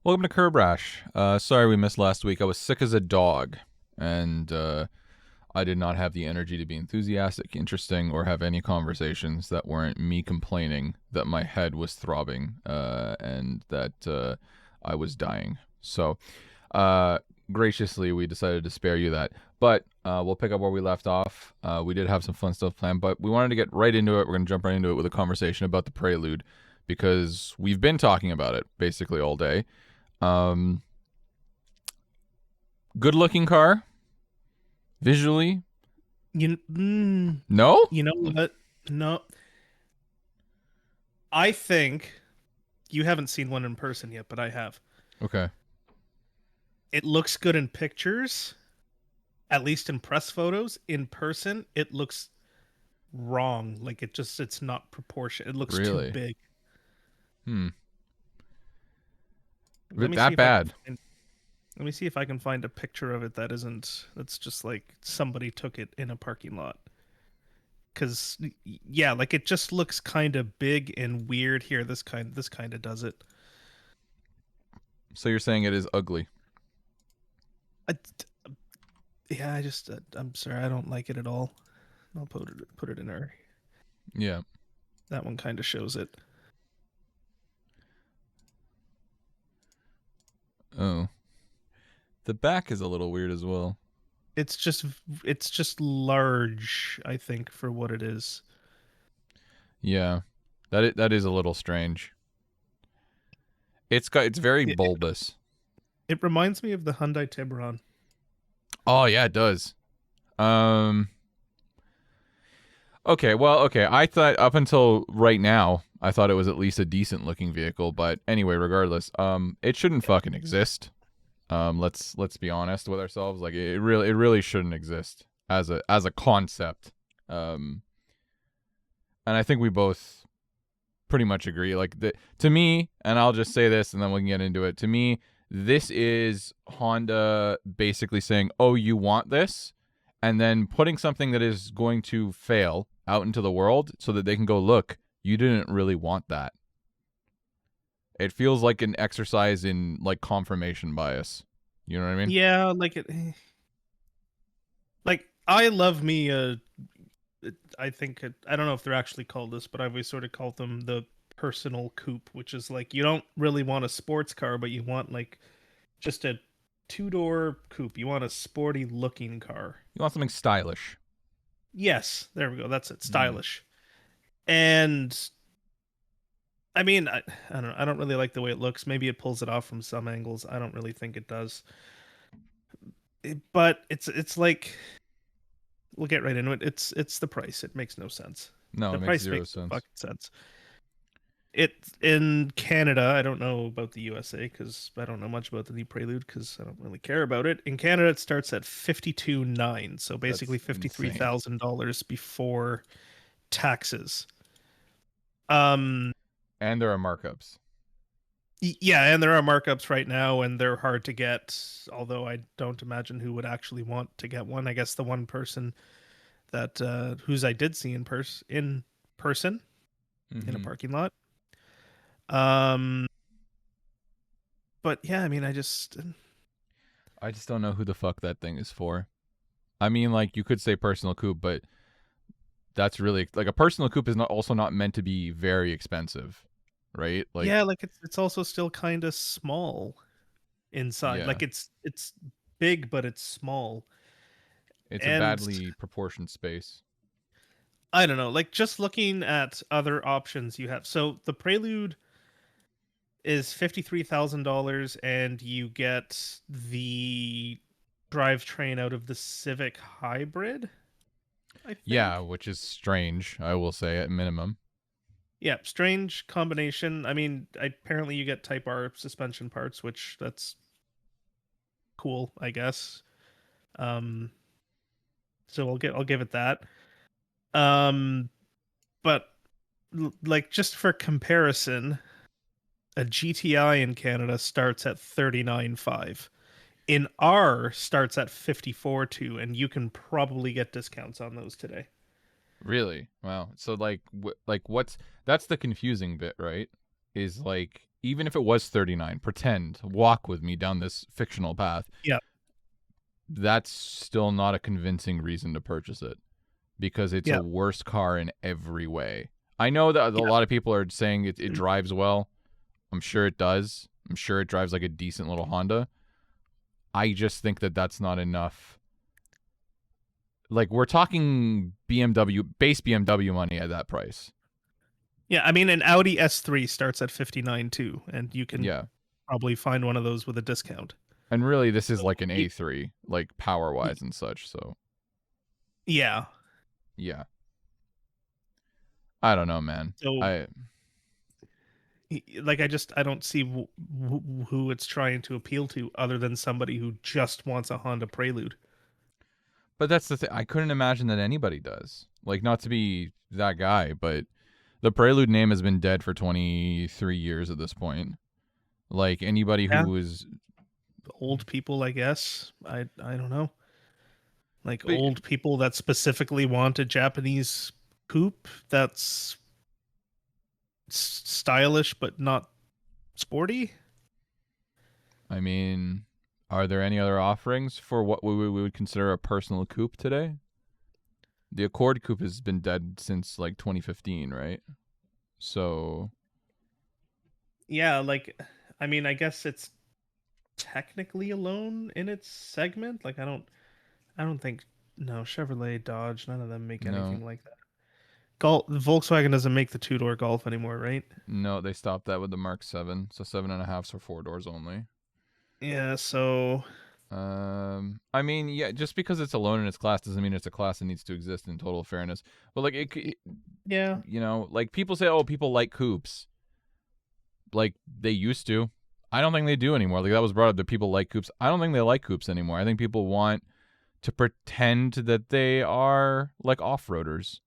Welcome to Curbrash. Sorry we missed last week. I was sick as a dog, and I did not have the energy to be enthusiastic, interesting, or have any conversations that weren't me complaining that my head was throbbing and that I was dying. So, graciously, we decided to spare you that. But we'll pick up where we left off. We did have some fun stuff planned, but we wanted to get right into it. We're going to jump right into it with a conversation about the Prelude because we've been talking about it basically all day. Um, Good looking car visually. No? You know what? No, I think you haven't seen one in person yet, but I have. Okay. It looks good in pictures, at least in press photos. In person, it looks wrong. Like it's not proportion. It looks too Really? big. Hmm. Let me see That if I can bad? find, let me see if I can find a picture of it that's just like somebody took it in a parking lot. Cause yeah, like it just looks kind of big and weird here. This kind of does it. So you're saying it is ugly? I, yeah, I'm sorry, I don't like it at all. I'll put it in our. Yeah. That one kind of shows it. Oh. The back is a little weird as well. It's just it's just large, I think, for what it is. Yeah. That is a little strange. It's very It, bulbous. it reminds me of the Hyundai Tiburon. Oh yeah, it does. Um okay. I thought up until right now, I thought it was at least a decent looking vehicle, but anyway, regardless, it shouldn't fucking exist. Let's be honest with ourselves. Like it really shouldn't exist as a concept. Um, and I think we both pretty much agree. To me, and I'll just say this, and then we can get into it. To me, this is Honda basically saying, "Oh, you want this," and then putting something that is going to fail out into the world so that they can go, "Look, you didn't really want that." It feels like an exercise in like confirmation bias. You know what I mean? Yeah, like I love me. I think I don't know if they're actually called this, but I've always sort of called them the personal coupe, which is like you don't really want a sports car, but you want like just a two-door coupe. You want a sporty looking car. You want something stylish. Yes, there we go. That's it. Mm. Stylish. And I mean, I don't know. I don't really like the way it looks. Maybe it pulls it off from some angles. I don't really think it does. But it's like we'll get right into it. It's the price. It makes no sense. No, The it makes price zero makes no sense. fucking sense. It in Canada, I don't know about the USA because I don't know much about the new Prelude because I don't really care about it. In Canada, it starts at 52,900, so basically That's insane. $53,000 before taxes. Um, And there are markups. yeah, and there are markups right now, and they're hard to get. Although I don't imagine who would actually want to get one. I guess the one person that whose I did see in person in a Mm-hmm. parking lot. Um, but yeah, I mean, I just don't know who the fuck that thing is for. I mean, like you could say personal coupe, but that's really like a personal coupe is not meant to be very expensive, right? yeah, Like, like it's also still kind of small inside. yeah, Like it's big, but it's small. it's a And badly proportioned space. I don't know, like just looking at other options you have. So the Prelude is $53,000, and you get the drivetrain out of the Civic Hybrid, I Yeah, think. which is strange, I will say at minimum. Yeah, strange combination. I mean, apparently you get Type R suspension parts, which that's cool, I guess. Um, so I'll give it that. Um, but like just for comparison, a GTI in Canada starts at 39.5. In R starts at 54.2, and you can probably get discounts on those today. Really? Wow. So like what's that's the confusing bit, right? Is like even if it was 39, pretend, walk with me down this fictional path. Yeah. That's still not a convincing reason to purchase it because it's a Yeah. worse car in every way. I know that a Yeah. lot of people are saying it drives well. I'm sure it does. I'm sure it drives like a decent little Honda. I just think that that's not enough. Like, we're talking BMW, base BMW money at that price. Yeah, I mean, an Audi S3 starts at 59 too, and you can Yeah. probably find one of those with a discount. And really, this is So, like an A3, like power-wise and such. So, yeah. yeah. I don't know, man. So, like, I don't see who it's trying to appeal to other than somebody who just wants a Honda Prelude. But that's the thing. I couldn't imagine that anybody does. Like, not to be that guy, but the Prelude name has been dead for 23 years at this point. Like, anybody Yeah. who is Old people, I guess. I don't know. Like but, old people that specifically want a Japanese coupe that's stylish but not sporty. I mean, are there any other offerings for what we would consider a personal coupe today? The Accord coupe has been dead since like 2015, right? So, Yeah, like, I mean, I guess it's technically alone in its segment. Like, I don't think, no, Chevrolet, Dodge, none of them make no. anything like that. Volkswagen doesn't make the two-door Golf anymore, right? No, they stopped that with the Mark 7. So 7.5s for 4 doors only. Yeah, so I mean, yeah, just because it's alone in its class doesn't mean it's a class that needs to exist in total fairness. But like yeah, you know, like people say, oh, people like coupes. Like they used to. I don't think they do anymore. Like that was brought up that people like coupes. I don't think they like coupes anymore. I think people want to pretend that they are like off-roaders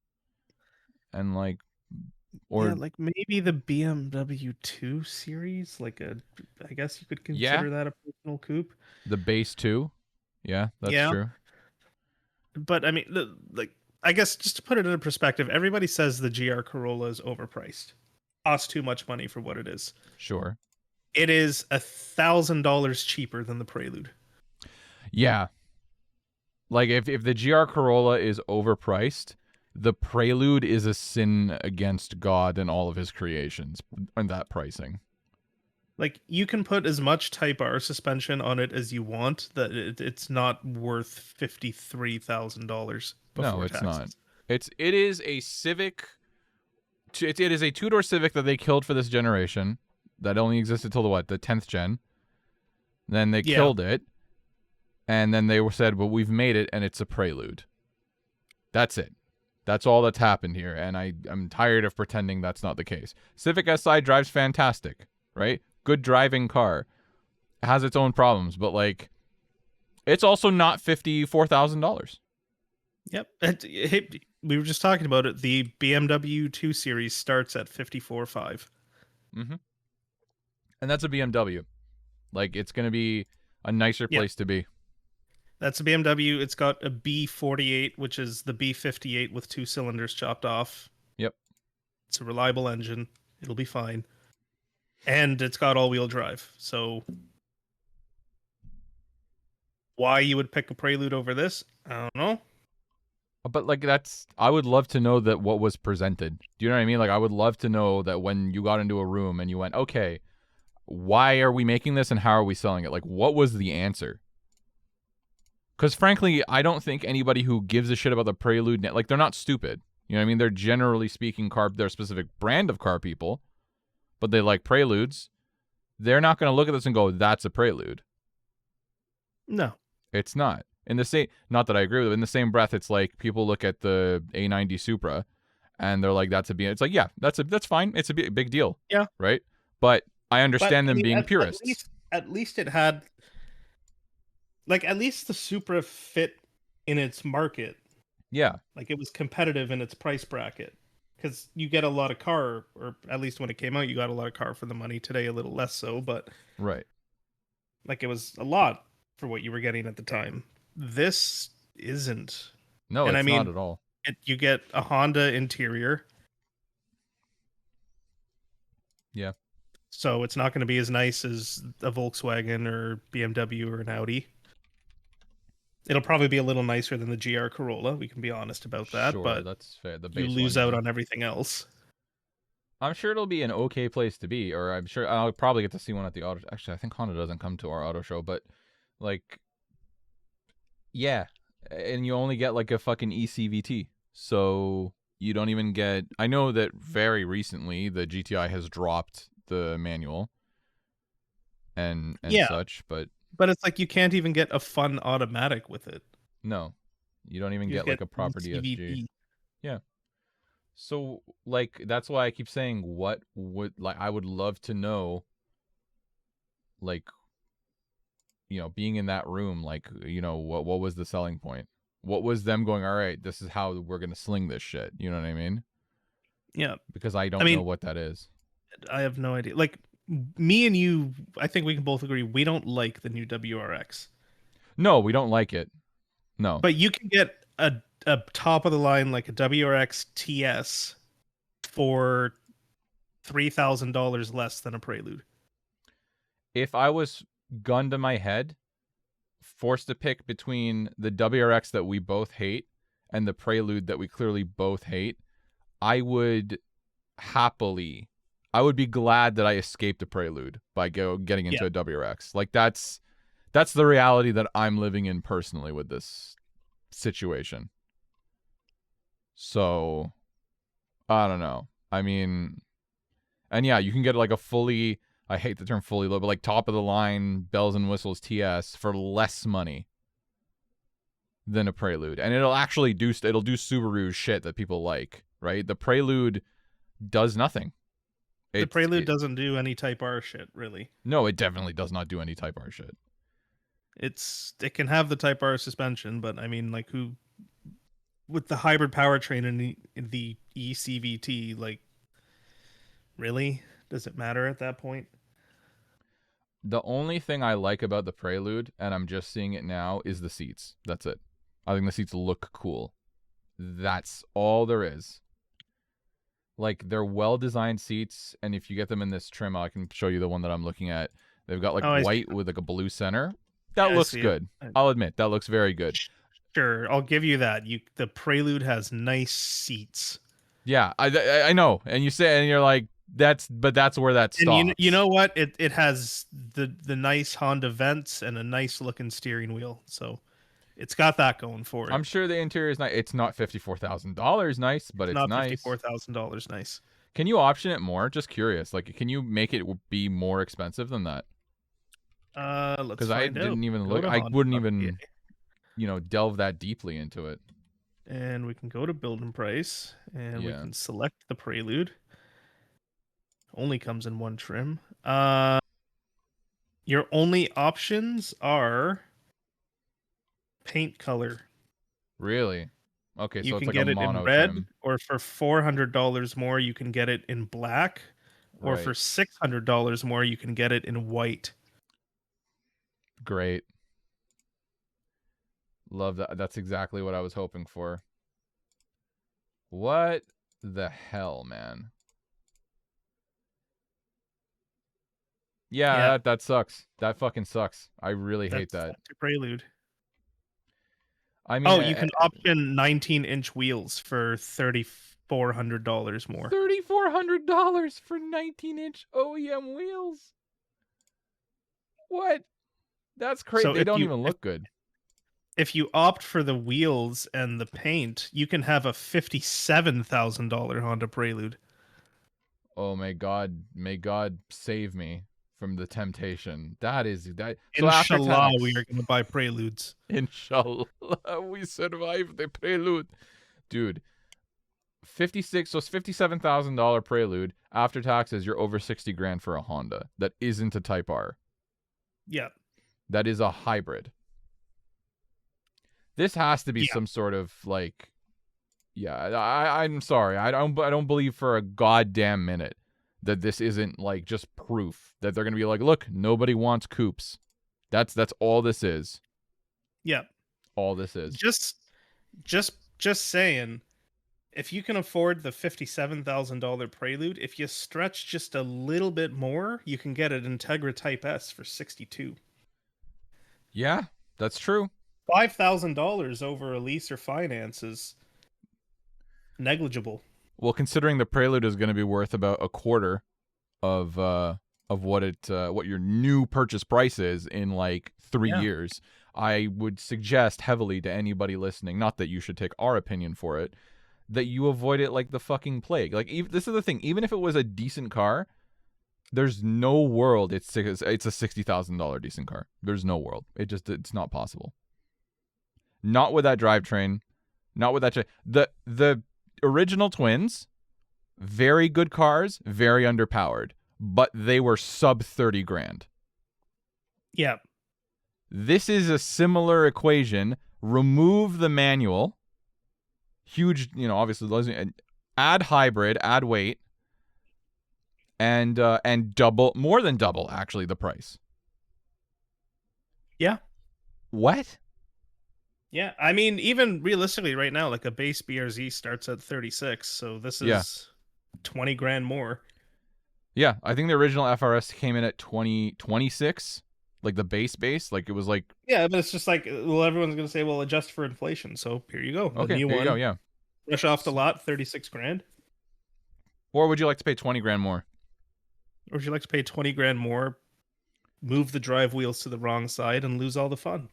and like yeah, or like maybe the BMW 2 Series, I guess you could yeah, consider that a personal coupe. the base 2. Yeah, that's Yeah, true. but I mean, like, I guess just to put it in perspective, everybody says the GR Corolla is overpriced, costs too much money for what it is. Sure. It is $1,000 cheaper than the Prelude. Yeah. Like if the GR Corolla is overpriced, the Prelude is a sin against God and all of his creations and that pricing. Like, you can put as much Type R suspension on it as you want, that it's not worth $53,000 No, before it's taxes. not. It is a Civic. It is a 2-door Civic that they killed for this generation. That only existed till the 10th gen. Then they killed it, and then they said, "Well, we've made it, and it's a Prelude." That's it. That's all that's happened here, and I'm tired of pretending that's not the case. Civic Si drives fantastic, right? Good driving car. It has its own problems, but like, it's also not $54,000. Yep. We were just talking about it. The BMW 2 Series starts at 54.5. Mm-hmm. And that's a BMW. Like, it's going to be a nicer place to be. That's a BMW. It's got a B48, which is the B58 with 2 cylinders chopped off. Yep. It's a reliable engine. It'll be fine. And it's got all-wheel drive. So why you would pick a Prelude over this, I don't know. But like, I would love to know that what was presented. Do you know what I mean? Like, I would love to know that when you got into a room and you went, okay, why are we making this and how are we selling it? Like, what was the answer? Because frankly, I don't think anybody who gives a shit about the Prelude, like, they're not stupid. You know what I mean? They're generally speaking they're a specific brand of car people, but they like Preludes. They're not going to look at this and go, that's a Prelude. No. It's not. In the same, not that I agree with it. In the same breath, it's like people look at the A90 Supra, and they're like, "That's a B." It's like, yeah, that's fine. It's a big deal. Yeah. Right. But I understand But I them mean, being purists. at least it had, like, at least the Supra fit in its market. Yeah. Like, it was competitive in its price bracket. Because you get a lot of car, or at least when it came out, you got a lot of car for the money. Today, a little less so, but Right. like, it was a lot for what you were getting at the time. This isn't. No, and it's I mean, not at all. you get a Honda interior. Yeah. So it's not going to be as nice as a Volkswagen or BMW or an Audi. It'll probably be a little nicer than the GR Corolla. We can be honest about that, Sure, but that's fair. The you base one, lose you out mean? on everything else. I'm sure it'll be an okay place to be, or I'm sure I'll probably get to see one at the auto. Actually, I think Honda doesn't come to our auto show, but like, yeah, and you only get like a fucking ECVT, so you don't even get. I know that very recently the GTI has dropped the manual and Yeah, such, but but it's like you can't even get a fun automatic with it. no, you don't even You just get like get a proper DSG. ECVT. Yeah. So like that's why I keep saying what would like I would love to know like being in that room like what was the selling point? What was them going, all right, this is how we're going to sling this shit. You know what I mean? Yeah. Because I I don't know mean, what that is. I have no idea. Like me and you, I think we can both agree we don't like the new WRX. No, we don't like it. No. But you can get a top of the line like a WRX TS for $3,000 less than a Prelude. If I was gun to my head, forced to pick between the WRX that we both hate and the Prelude that we clearly both hate, I would be glad that I escaped a Prelude by getting into Yeah. a WRX. Like that's the reality that I'm living in personally with this situation. So I don't know. I mean, and yeah, you can get like a fully, I hate the term fully low, but like top of the line bells and whistles TS for less money than a Prelude. And it'll actually do Subaru shit that people like, right? The Prelude does nothing. The Prelude doesn't do any Type R shit, really. No, it definitely does not do any Type R shit. It can have the Type R suspension, but I mean, like, who with the hybrid powertrain and the ECVT, like, really, does it matter at that point? The only thing I like about the Prelude, and I'm just seeing it now, is the seats. That's it. I think the seats look cool. That's all there is. Like, they're well-designed seats, and if you get them in this trim, I can show you the one that I'm looking at. They've got, like, white with, like, a blue center. That looks good. I'll admit, that looks very good. Sure, I'll give you that. The Prelude has nice seats. Yeah, I know. And you say, and you're like, that's where that stops. And you know what? It has the nice Honda vents and a nice looking steering wheel. So it's got that going for it. I'm sure the interior is nice. It's not $54,000 nice, but it's not nice. $54,000 nice. Can you option it more? Just curious. Like, can you make it be more expensive than that? Let's because I didn't even look. I wouldn't even, delve that deeply into it. And we can go to build and price, and we can select the Prelude. Only comes in one trim. Your only options are paint color. Really? Okay, you so can it's get like a it mono in red, trim. or for $400 more, you can get it in black, or for $600 more, you can get it in white. Great. Love that. That's exactly what I was hoping for. What the hell, man? Yeah. That sucks. That fucking sucks. I really hate that. That's a Prelude. I mean, you can option 19-inch wheels for $3,400 more. $3,400 for 19-inch OEM wheels. What? That's crazy. So they don't even look good. If you opt for the wheels and the paint, you can have a $57,000 Honda Prelude. Oh, may God save me from the temptation. That is that. So Inshallah, we are going to buy Preludes. Inshallah, we survive the Prelude, dude. $57,000 Prelude after taxes. You're over 60 grand for a Honda that isn't a Type R. Yeah, that is a hybrid. This has to be some sort of like, I'm sorry, I don't believe for a goddamn minute that this isn't like just proof that they're gonna be like, look, nobody wants coupes. That's all this is. Yeah, all this is. Just saying, if you can afford the $57,000 Prelude, if you stretch just a little bit more, you can get an Integra Type S for 62. Yeah, that's true. $5,000 over a lease or finance is negligible. Well, considering the Prelude is going to be worth about a quarter of what your new purchase price is in like 3 Yeah. years, I would suggest heavily to anybody listening, not that you should take our opinion for it, that you avoid it like the fucking plague. Like, this is the thing. Even if it was a decent car, there's no world it's a $60,000 decent car. There's no world. It's not possible. Not with that drivetrain. Not with that. The original twins, very good cars, very underpowered, but they were sub 30 grand. Yeah. This is a similar equation. Remove the manual. Huge, obviously, add hybrid, add weight, and more than double, actually, the price. Yeah. What? Yeah. I mean, even realistically right now, like a base BRZ starts at 36. So this is 20 grand more. Yeah. I think the original FRS came in at 26, like the base. Like, it was like. Yeah. But it's just like, well, everyone's going to say, well, adjust for inflation. So here you go. Okay. New here one. you go. Yeah. Fresh off the lot, 36 grand. Or would you like to pay 20 grand more? Or would you like to pay 20 grand more, move the drive wheels to the wrong side, and lose all the fun?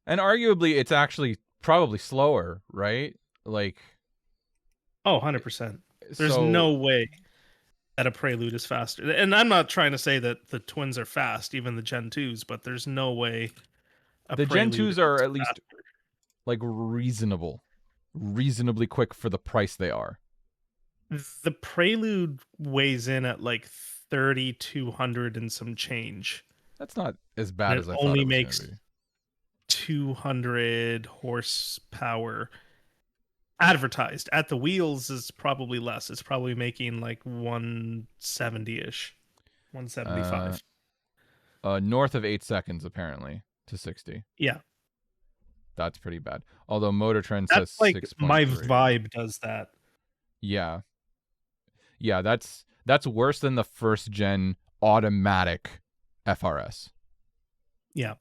And arguably, it's actually probably slower, right? Like. Oh, 100%. There's no way that a Prelude is faster. And I'm not trying to say that the twins are fast, even the Gen 2s, but there's no way the Gen 2s are at least faster. like reasonably quick for the price they are. The Prelude weighs in at like 3,200 and some change. That's not as bad as I thought only it was makes going to be. 200 horsepower. Advertised at the wheels is probably less. It's probably making like 170-ish, 175. North of 8 seconds apparently to 60. Yeah, that's pretty bad. Although Motor Trend that's says like 6.3. my vibe does that. Yeah, that's worse than the first gen automatic FRS. Yeah.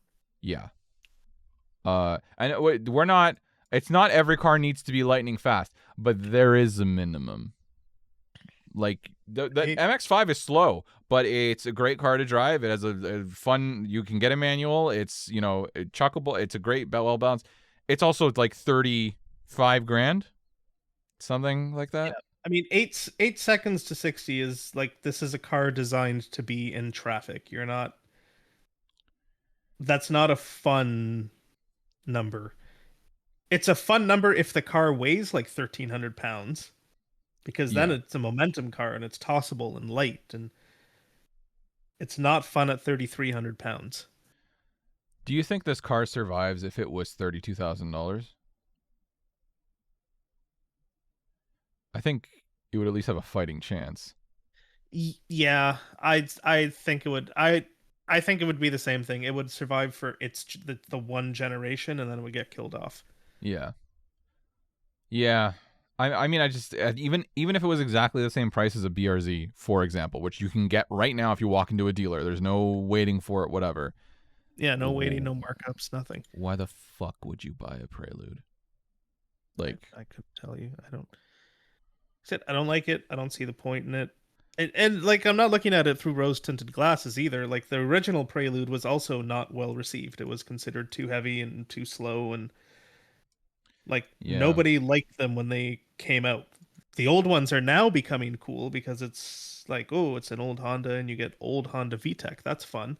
And we're not. It's not every car needs to be lightning fast, but there is a minimum. Like the MX-5 is slow, but it's a great car to drive. It has a fun. You can get a manual. It's chuckable. It's a great well balanced. It's also like 35 grand, something like that. Yeah. I mean, 8 seconds to 60 is like, this is a car designed to be in traffic. That's not a fun number. It's a fun number if the car weighs like 1,300 pounds, because then it's a momentum car and it's tossable and light, and it's not fun at 3,300 pounds. Do you think this car survives if it was $32,000? I think it would at least have a fighting chance. Yeah, I think it would. I think it would be the same thing. It would survive for the one generation, and then it would get killed off. Yeah. I mean, I just even if it was exactly the same price as a BRZ, for example, which you can get right now if you walk into a dealer. There's no waiting for it, whatever. Yeah, no waiting, no markups, nothing. Why the fuck would you buy a Prelude? Like, I could tell you, I don't like it. I don't see the point in it. And like, I'm not looking at it through rose-tinted glasses either. Like, the original Prelude was also not well received. It was considered too heavy and too slow, and like nobody liked them when they came out. The old ones are now becoming cool because it's like, oh, it's an old Honda and you get old Honda VTEC. That's fun.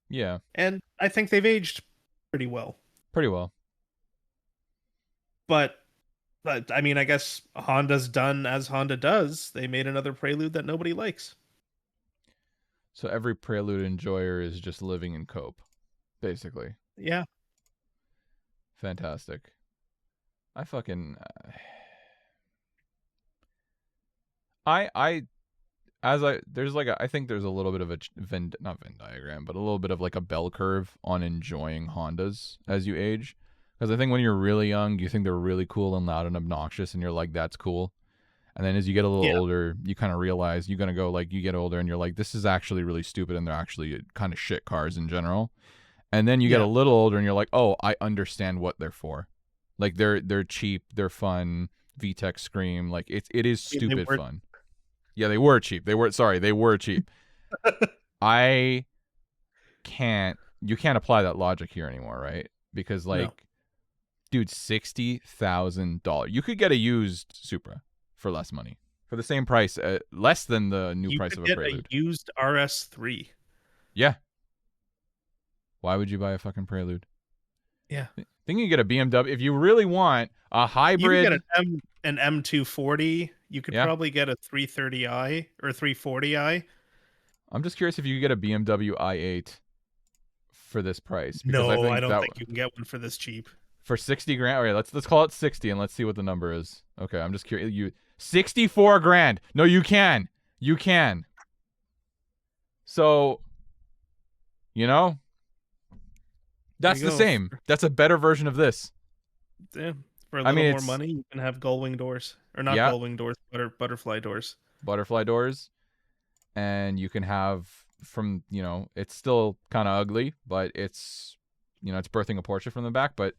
Yeah. And I think they've aged pretty well. But I mean, I guess Honda's done as Honda does. They made another Prelude that nobody likes. So every Prelude enjoyer is just living in cope, basically. Yeah. Fantastic. I fucking I think there's a little bit of a not Venn diagram, but a little bit of like a bell curve on enjoying Hondas as you age, Because I think when you're really young, you think they're really cool and loud and obnoxious, and you're like, that's cool. And then as you get a little Yeah. older, you kind of realize you're going to go, like, you get older and you're like, this is actually really stupid, and they're actually kind of shit cars in general. And then you get a Yeah. little older and you're like, oh, I understand what they're for. Like, they're cheap, they're fun, VTEC Scream. Like, it is I mean, they stupid were- fun. Yeah, they were cheap. They were cheap. You can't apply that logic here anymore, right? Because, like, No. dude, $60,000. You could get a used Supra for less money, for the same price, less than the new price of a get Prelude. a used RS3. Yeah. Why would you buy a fucking Prelude? Yeah. Think you can get a BMW if you really want a hybrid. You can get an M240. You could Yeah. probably get a 330i or 340i. I'm just curious if you could get a BMW i8 for this price. Because No, I I don't that think you can get one for this cheap. for 60 grand. All right, let's call it 60 and let's see what the number is. Okay, I'm just curious. 64 grand. No, you can. You can. So, that's you the go. same. That's a better version of this. Yeah, for a I little mean, more it's- money, you can have gull wing doors, or not Yeah. gull wing doors, butterfly doors. Butterfly doors, and you can have it's still kind of ugly, but it's it's birthing a Porsche from the back. But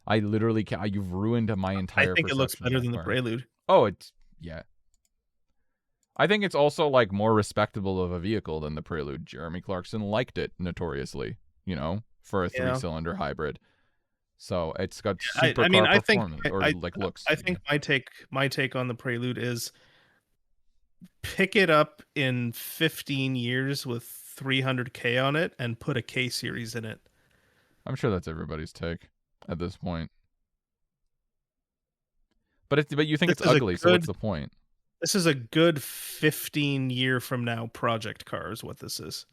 I literally you've ruined my entire. I think it looks perception of better that than the car. Prelude. Oh, it's I think it's also like more respectable of a vehicle than the Prelude. Jeremy Clarkson liked it notoriously, for a 3-cylinder hybrid. So it's got super car performance looks. I think my take on the Prelude is pick it up in 15 years with 300K on it and put a K series in it. I'm sure that's everybody's take at this point. But you think it's ugly, so what's the point? This is a good 15 year from now project car is what this is.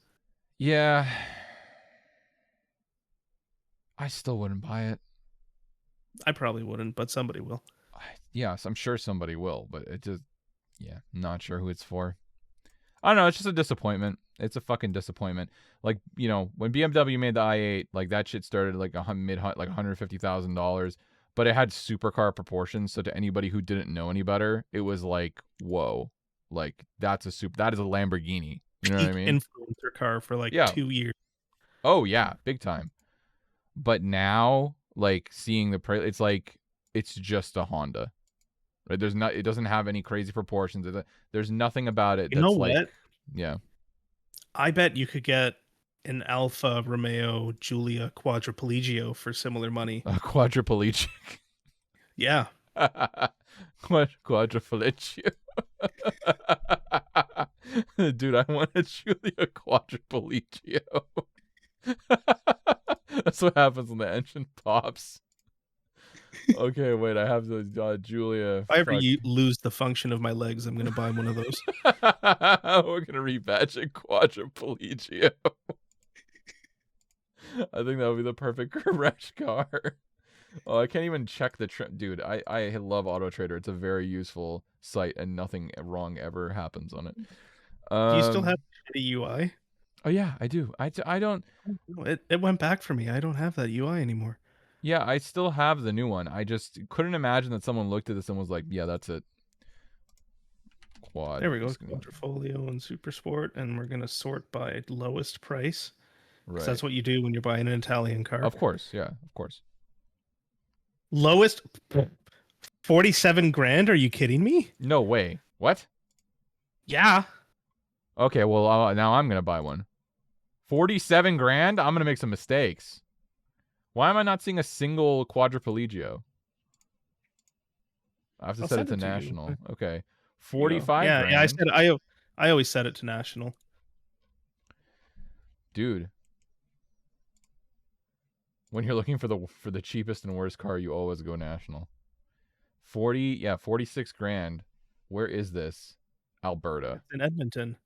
Yeah. I still wouldn't buy it. I probably wouldn't, but somebody will. Yes, I'm sure somebody will, but it just, not sure who it's for. I don't know, it's just a disappointment. It's a fucking disappointment. Like, when BMW made the i8, like that shit started like $150,000, but it had supercar proportions. So to anybody who didn't know any better, it was like, whoa, like that is a Lamborghini. You know what I mean? Influencer car for like 2 years. Oh yeah, big time. But now, like seeing the price, it's like it's just a Honda. Right? It doesn't have any crazy proportions. There's nothing about it You that's know like, what? yeah. I bet you could get an Alfa Romeo Giulia Quadripoligio for similar money. A quadriplegic. Yeah. Quadriplegia. Dude, I want a Giulia Quadripoligio. That's what happens when the engine pops. Okay, wait, I have the Giulia. If I ever lose the function of my legs, I'm going to buy one of those. We're going to rebadge it Quadripoligio. I think that would be the perfect Curbrash car. Oh, I can't even check the dude. I love Auto Trader. It's a very useful site, and nothing wrong ever happens on it. Do you still have the UI? Oh yeah, I do. I don't. It went back for me. I don't have that UI anymore. Yeah, I still have the new one. I just couldn't imagine that someone looked at this and was like, "Yeah, that's it." Quad. There we go. Quadrifolio and Super Sport, and we're gonna sort by lowest price. Right. That's what you do when you're buying an Italian car. Of course, yeah, of course. Lowest 47 grand? Are you kidding me? No way. What? Yeah. Okay, well now I'm gonna buy one. 47 grand? I'm gonna make some mistakes. Why am I not seeing a single Quadripoligio? I have to set it to national. Okay. 45 grand. Yeah, I always set it to national. Dude. When you're looking for the cheapest and worst car, you always go national. 46 grand. Where is this? Alberta. It's in Edmonton.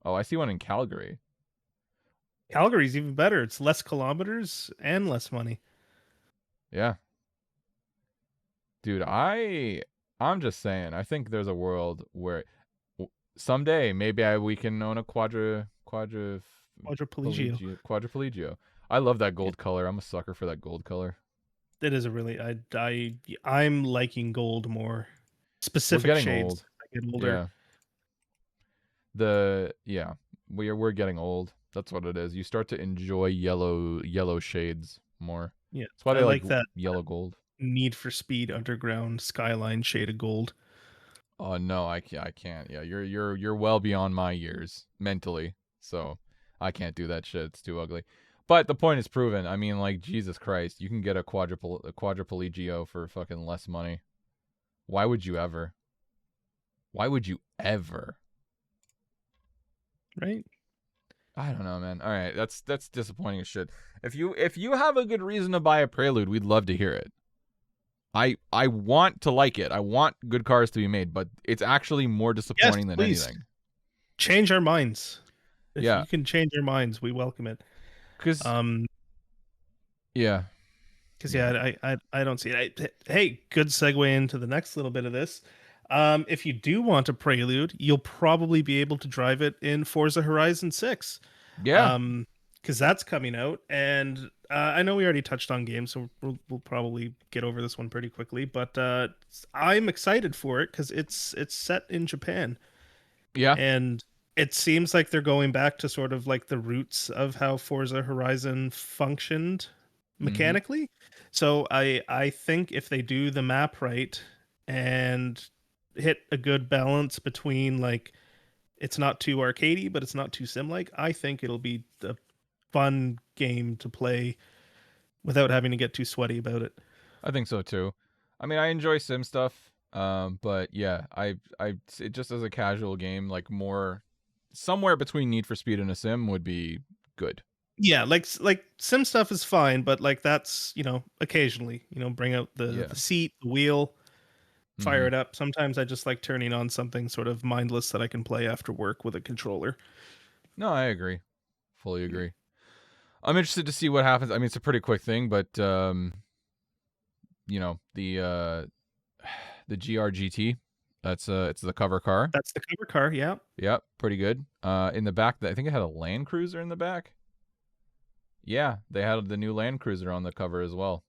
Oh, I see one in Calgary. Calgary's even better. It's less kilometers and less money. Yeah. Dude, I'm just saying, I think there's a world where someday maybe we can own a Quadripoligio. I love that gold color. I'm a sucker for that gold color. It is a really I'm liking gold more. We're Specific getting shades old. as I get older. Yeah. Yeah. We're getting old. That's what it is. You start to enjoy yellow shades more. Yeah. That's why I they like like that yellow gold. Need for Speed Underground Skyline shade of gold. Oh no, I can't. Yeah, you're well beyond my years mentally, so I can't do that shit. It's too ugly. But the point is proven. I mean, like Jesus Christ, you can get a quadriplegico for fucking less money. Why would you ever? Why would you ever? Right? I don't know, man. All right, that's disappointing as shit. If you have a good reason to buy a Prelude, we'd love to hear it. I want to like it. I want good cars to be made, but it's actually more Yes, disappointing than please. anything. Change our minds. If Yeah, you can change our minds, we welcome it. because Um, yeah, because yeah. I don't see it. Hey, good segue into the next little bit of this. If you do want a Prelude, you'll probably be able to drive it in Forza Horizon 6. Yeah. Because that's coming out, and I know we already touched on games, so we'll probably get over this one pretty quickly. But I'm excited for it because it's set in Japan, Yeah. and it seems like they're going back to sort of like the roots of how Forza Horizon functioned Mm-hmm. mechanically. So I think if they do the map right and hit a good balance between like it's not too arcadey, but it's not too sim like, I think it'll be a fun game to play without having to get too sweaty about it. I think so too. I mean, I enjoy sim stuff, but yeah, I it just as a casual game, like more somewhere between Need for Speed and a sim would be good. Yeah, like sim stuff is fine, but like that's, occasionally, bring out the Yeah. seat, the wheel, fire Mm-hmm. it up. Sometimes I just like turning on something sort of mindless that I can play after work with a controller. No, I agree. Fully agree. I'm interested to see what happens. I mean, it's a pretty quick thing, but the GRGT, it's the cover car. That's the cover car, yeah. Yep, pretty good. In the back, I think it had a Land Cruiser in the back. Yeah, they had the new Land Cruiser on the cover as well,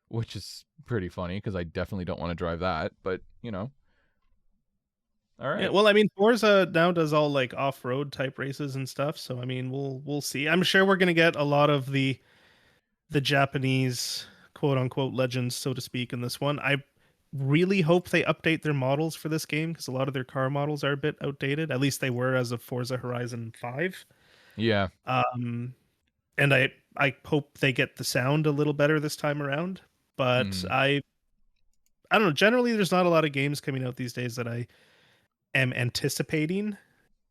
which is pretty funny because I definitely don't want to drive that. But all Yeah, right. well, I mean, Forza now does all like off-road type races and stuff, so I mean, we'll see. I'm sure we're gonna get a lot of the Japanese quote unquote legends, so to speak, in this one. I really hope they update their models for this game because a lot of their car models are a bit outdated. At least they were as of Forza Horizon 5. Yeah. Um, and I hope they get the sound a little better this time around. But Mm, I don't know. Generally, there's not a lot of games coming out these days that I am anticipating,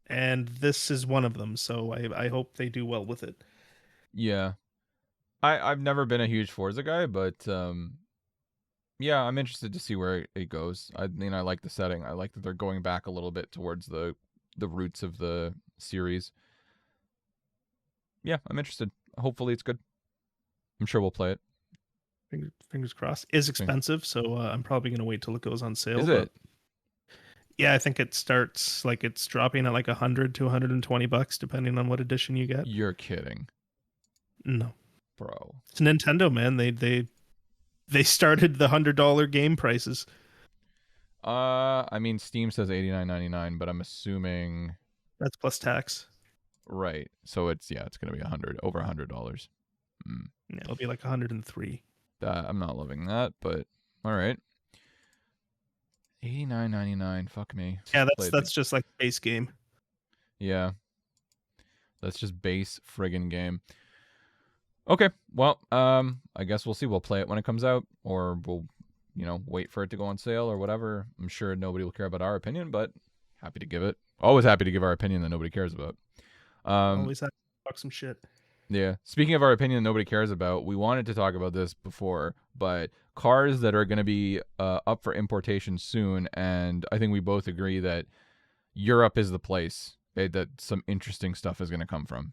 and this is one of them. So I hope they do well with it. yeah. I've never been a huge Forza guy, but yeah, I'm interested to see where it goes. I mean, I like the setting. I like that they're going back a little bit towards the roots of the series. Yeah, I'm interested. Hopefully, it's good. I'm sure we'll play it. Fingers crossed. Is Think- expensive, so I'm probably gonna wait till it goes on sale. Is But it? yeah, I think it starts like it's dropping at like 100 to $120 depending on what edition you get. You're kidding, No, bro. it's Nintendo, man. They started the $100 game prices. I mean, Steam says $89.99, but I'm assuming That's plus tax. right. So it's gonna be over $100. Mm. Yeah, it'll be like 103. I'm not loving that, but all right. $89.99. Fuck me. Yeah, Play the that's just like base game. yeah. That's just base friggin' game. Okay, well, I guess we'll see. We'll play it when it comes out, or we'll, wait for it to go on sale or whatever. I'm sure nobody will care about our opinion, but happy to give it. Always happy to give our opinion that nobody cares about. Always have to talk some shit. Yeah. Speaking of our opinion that nobody cares about, we wanted to talk about this before, but cars that are going to be up for importation soon, and I think we both agree that Europe is the place that some interesting stuff is going to come from.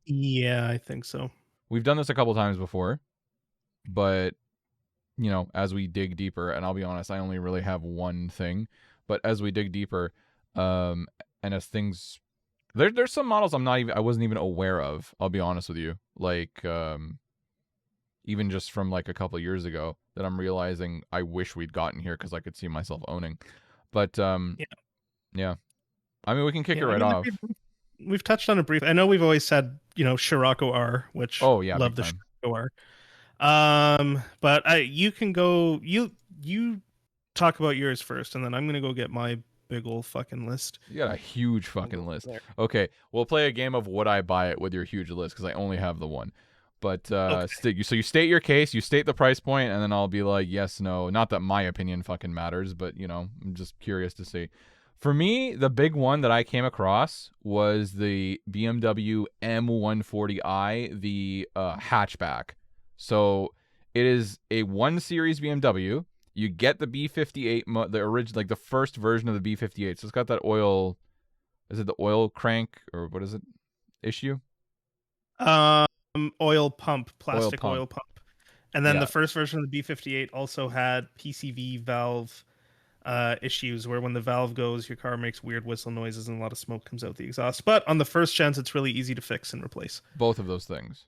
Yeah, I think so. We've done this a couple times before, but as we dig deeper, and I'll be honest, I only really have one thing, but as we dig deeper, and as things there's some models I wasn't even aware of, I'll be honest with you. Like even just from like a couple years ago, that I'm realizing I wish we'd gotten here because I could see myself owning. But Yeah. yeah. I mean, we can kick it Yeah, I right mean, like off. we've touched on it briefly. I know we've always said, Scirocco R, which Oh yeah, love big the time. Scirocco R. But you can go. You talk about yours first, and then I'm gonna go get my big old fucking list. You got a huge We'll go fucking from list. there. Okay, we'll play a game of would I buy it with your huge list because I only have the one. But Okay. so you state your case, you state the price point, and then I'll be like yes, no. Not that my opinion fucking matters, but I'm just curious to see. For me, the big one that I came across was the BMW M140i, the hatchback. So it is a 1 Series BMW. You get the B58, the original, like the first version of the B58. So it's got that oil. Is it the oil crank or what is it? Issue? Um, Oil pump, Oil plastic pump. oil pump, and then Yeah, the first version of the B58 also had PCV valve issues where when the valve goes, your car makes weird whistle noises and a lot of smoke comes out the exhaust. But on the first gens, it's really easy to fix and replace. both of those things,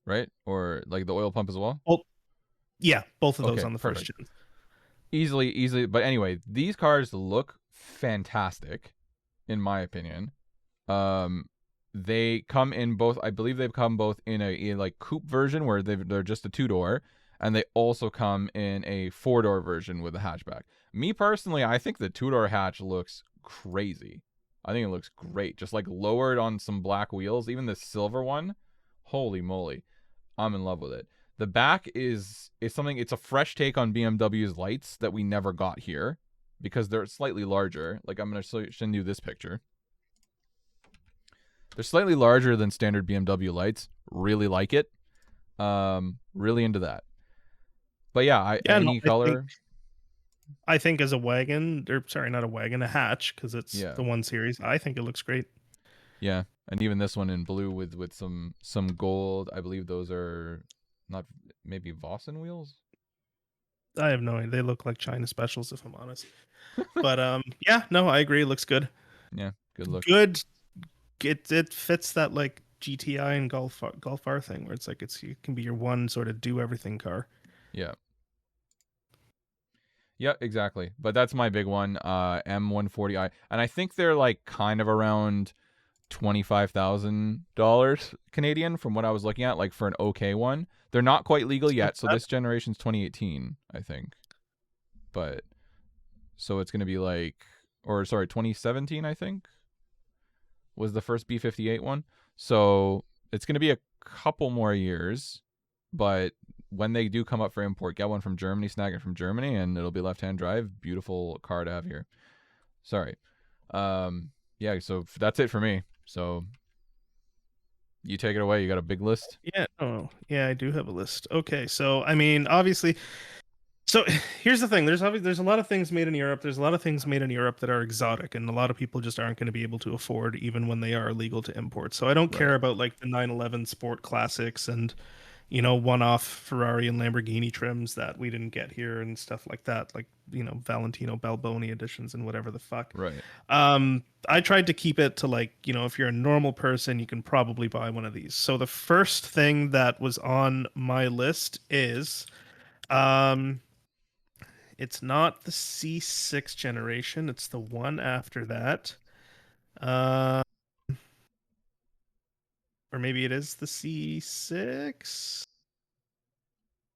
right? Or like the oil pump as well. Well, yeah, both of those Okay, on the first perfect. gens. Easily. But anyway, these cars look fantastic, in my opinion. Um, they come in both. I believe they've come both in a like coupe version where they're just a 2-door, and they also come in a 4-door version with a hatchback. Me personally, I think the 2-door hatch looks crazy. I think it looks great, just like lowered on some black wheels. Even the silver one, holy moly, I'm in love with it. The back is something. It's a fresh take on BMW's lights that we never got here because they're slightly larger. Like I'm gonna send you this picture. They're slightly larger than standard BMW lights. Really like it. Really into that. But yeah, Yeah, no, any color. I think as a wagon, or sorry, not a wagon, a hatch, because it's Yeah, the 1 Series. I think it looks great. yeah, and even this one in blue with some gold. I believe those are not maybe Vossen wheels. I have no idea. They look like China specials, if I'm honest. But yeah, no, I agree. It looks good. Yeah, good look. Good. It fits that like GTI and Golf R thing where it's like it can be your one sort of do everything car. Yeah. Yeah, exactly. But that's my big one, M140i, and I think they're like kind of around $25,000 Canadian from what I was looking at, like for an okay one. They're not quite legal Not yet, so bad. this generation's 2018, I think. But so it's gonna be like, or sorry, 2017, I think, was the first B58 one. So it's gonna be a couple more years, but when they do come up for import, get one from Germany, snag it from Germany, and it'll be left-hand drive. Beautiful car to have here. Sorry. Yeah, so that's it for me. So you take it away. You got a big list? Yeah. Oh, yeah. I do have a list. Okay. So I mean, obviously, so here's the thing. There's a lot of things made in Europe. There's a lot of things made in Europe that are exotic, and a lot of people just aren't going to be able to afford even when they are legal to import. So I don't Right. care about like the 911 Sport Classics and one-off Ferrari and Lamborghini trims that we didn't get here and stuff like that, like Valentino Balboni editions and whatever the fuck. Right. I tried to keep it to like if you're a normal person, you can probably buy one of these. So the first thing that was on my list is um it's not the C6 generation, it's the one after that. Uh, or maybe it is the C6.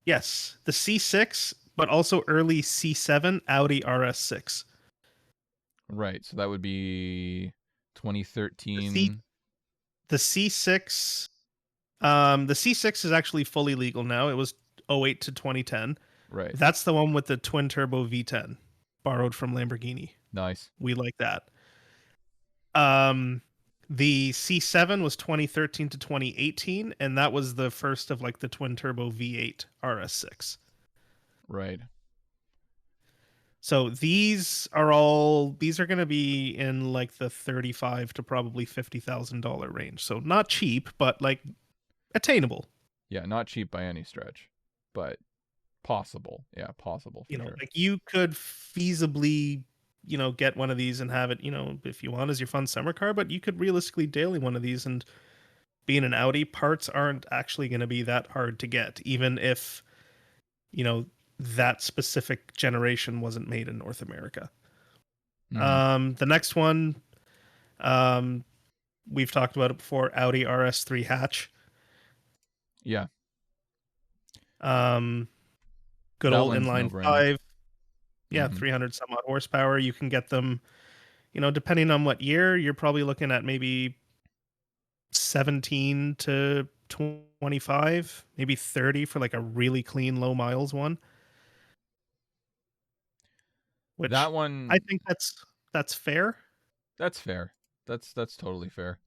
Yes, the C6, but also early C7 Audi RS6. Right. So that would be The C 2013. the C6 the C6 is actually fully legal now. It was '08 to 2010. Right. That's the one with the twin turbo V10 borrowed from Lamborghini. Nice. We like that. Um the C7 was 2013 to 2018 and that was the first of like the twin turbo V8 RS6. Right. So these are going to be in like the 35 to probably $50,000 range. So not cheap, but like attainable. Yeah, not cheap by any stretch, but possible. Yeah, possible for sure. Like you could feasibly, get one of these and have it, if you want as your fun summer car, but you could realistically daily one of these and being an Audi, parts aren't actually going to be that hard to get, even if, that specific generation wasn't made in North America. The next one, um, we've talked about it before, Audi RS3 hatch. Yeah. Good That old one's inline no-brainer. 5. Yeah, 300 some odd horsepower. You can get them, depending on what year, you're probably looking at maybe 17 to 25, maybe 30 for like a really clean low miles one. Which That one, I think that's fair. that's fair. That's totally fair.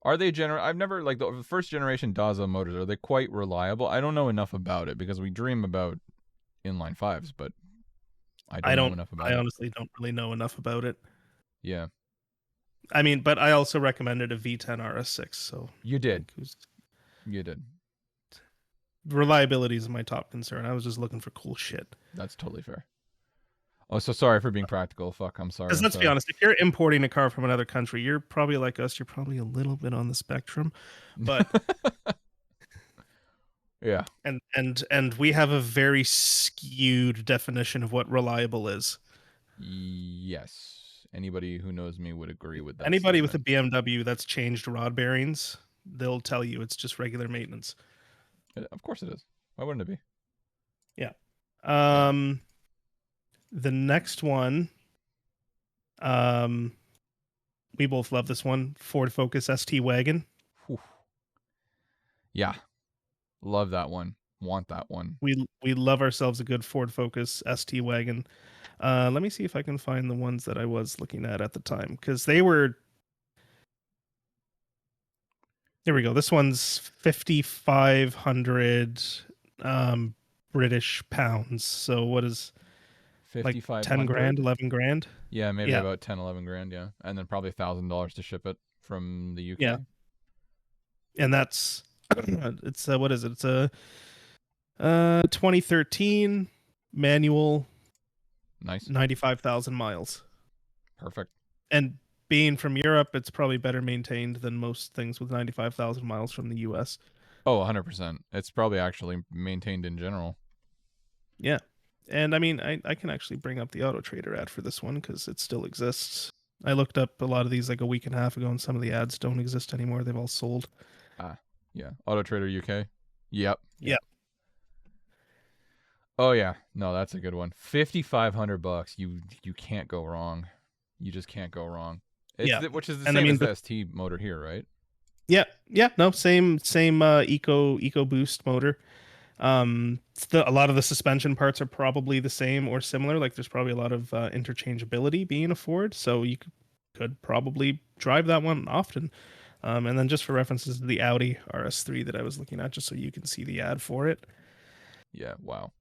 Are they I've never, like, the first generation Daza motors, are they quite reliable? I don't know enough about it because we dream about inline 5s, but I don't know enough about I it. honestly don't really know enough about it. Yeah. I mean, but I also recommended a V10 RS6, so You did. You did. Reliability is my top concern. I was just looking for cool shit. That's totally fair. Oh, so sorry for being practical. Fuck, I'm sorry. Because let's be honest, if you're importing a car from another country, you're probably like us. You're probably a little bit on the spectrum, but yeah, and we have a very skewed definition of what reliable is. Yes, anybody who knows me would agree with that. Anybody statement. with a BMW that's changed rod bearings, they'll tell you it's just regular maintenance. Of course it is. Why wouldn't it be? Yeah. The next one, we both love this one, Ford Focus ST Wagon. Whew. Yeah, love that one. Want that one. We love ourselves a good Ford Focus ST Wagon. Let me see if I can find the ones that I was looking at the time, because they were. There we go. This one's 5,500 British pounds. So what is 55 like 10 grand, 11 grand? Yeah, maybe about 10, 11 grand. Yeah, and then probably $1,000 to ship it from the UK. Yeah, and that's it's what is it? It's a 2013 manual. Nice. 95,000 miles. Perfect. And being from Europe, it's probably better maintained than most things with 95,000 miles from the US. Oh, 100%. It's probably actually maintained in general. Yeah. And I mean, I can actually bring up the Auto Trader ad for this one because it still exists. I looked up a lot of these like a week and a half ago, and some of the ads don't exist anymore. They've all sold. Yeah. Auto Trader UK. Yep. Yeah. Oh yeah, no, that's a good one. $5,500. You can't go wrong. You just can't go wrong. Which is the same as the ST motor here, right? Yeah. No, same Eco Boost motor. A lot of the suspension parts are probably the same or similar. Like there's probably a lot of interchangeability being a Ford, so you could probably drive that one often. And then just for references, the Audi RS3 that I was looking at, just so you can see the ad for it. Yeah. Wow.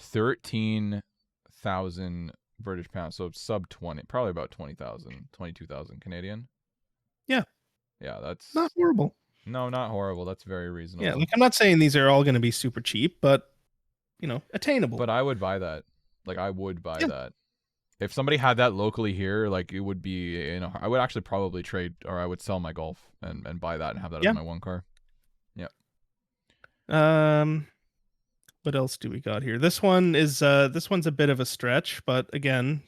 13,000 British pounds, so sub 20, probably about 20,000, 22,000 Canadian. Yeah. Yeah, that's not horrible. No, not horrible. That's very reasonable. Yeah, like I'm not saying these are all going to be super cheap, but attainable. But I would buy that. Like I would buy that. If somebody had that locally here, like it would be, I would actually probably trade, or I would sell my Golf and buy that and have that as my one car. Yeah. What else do we got here? This one's a bit of a stretch, but again,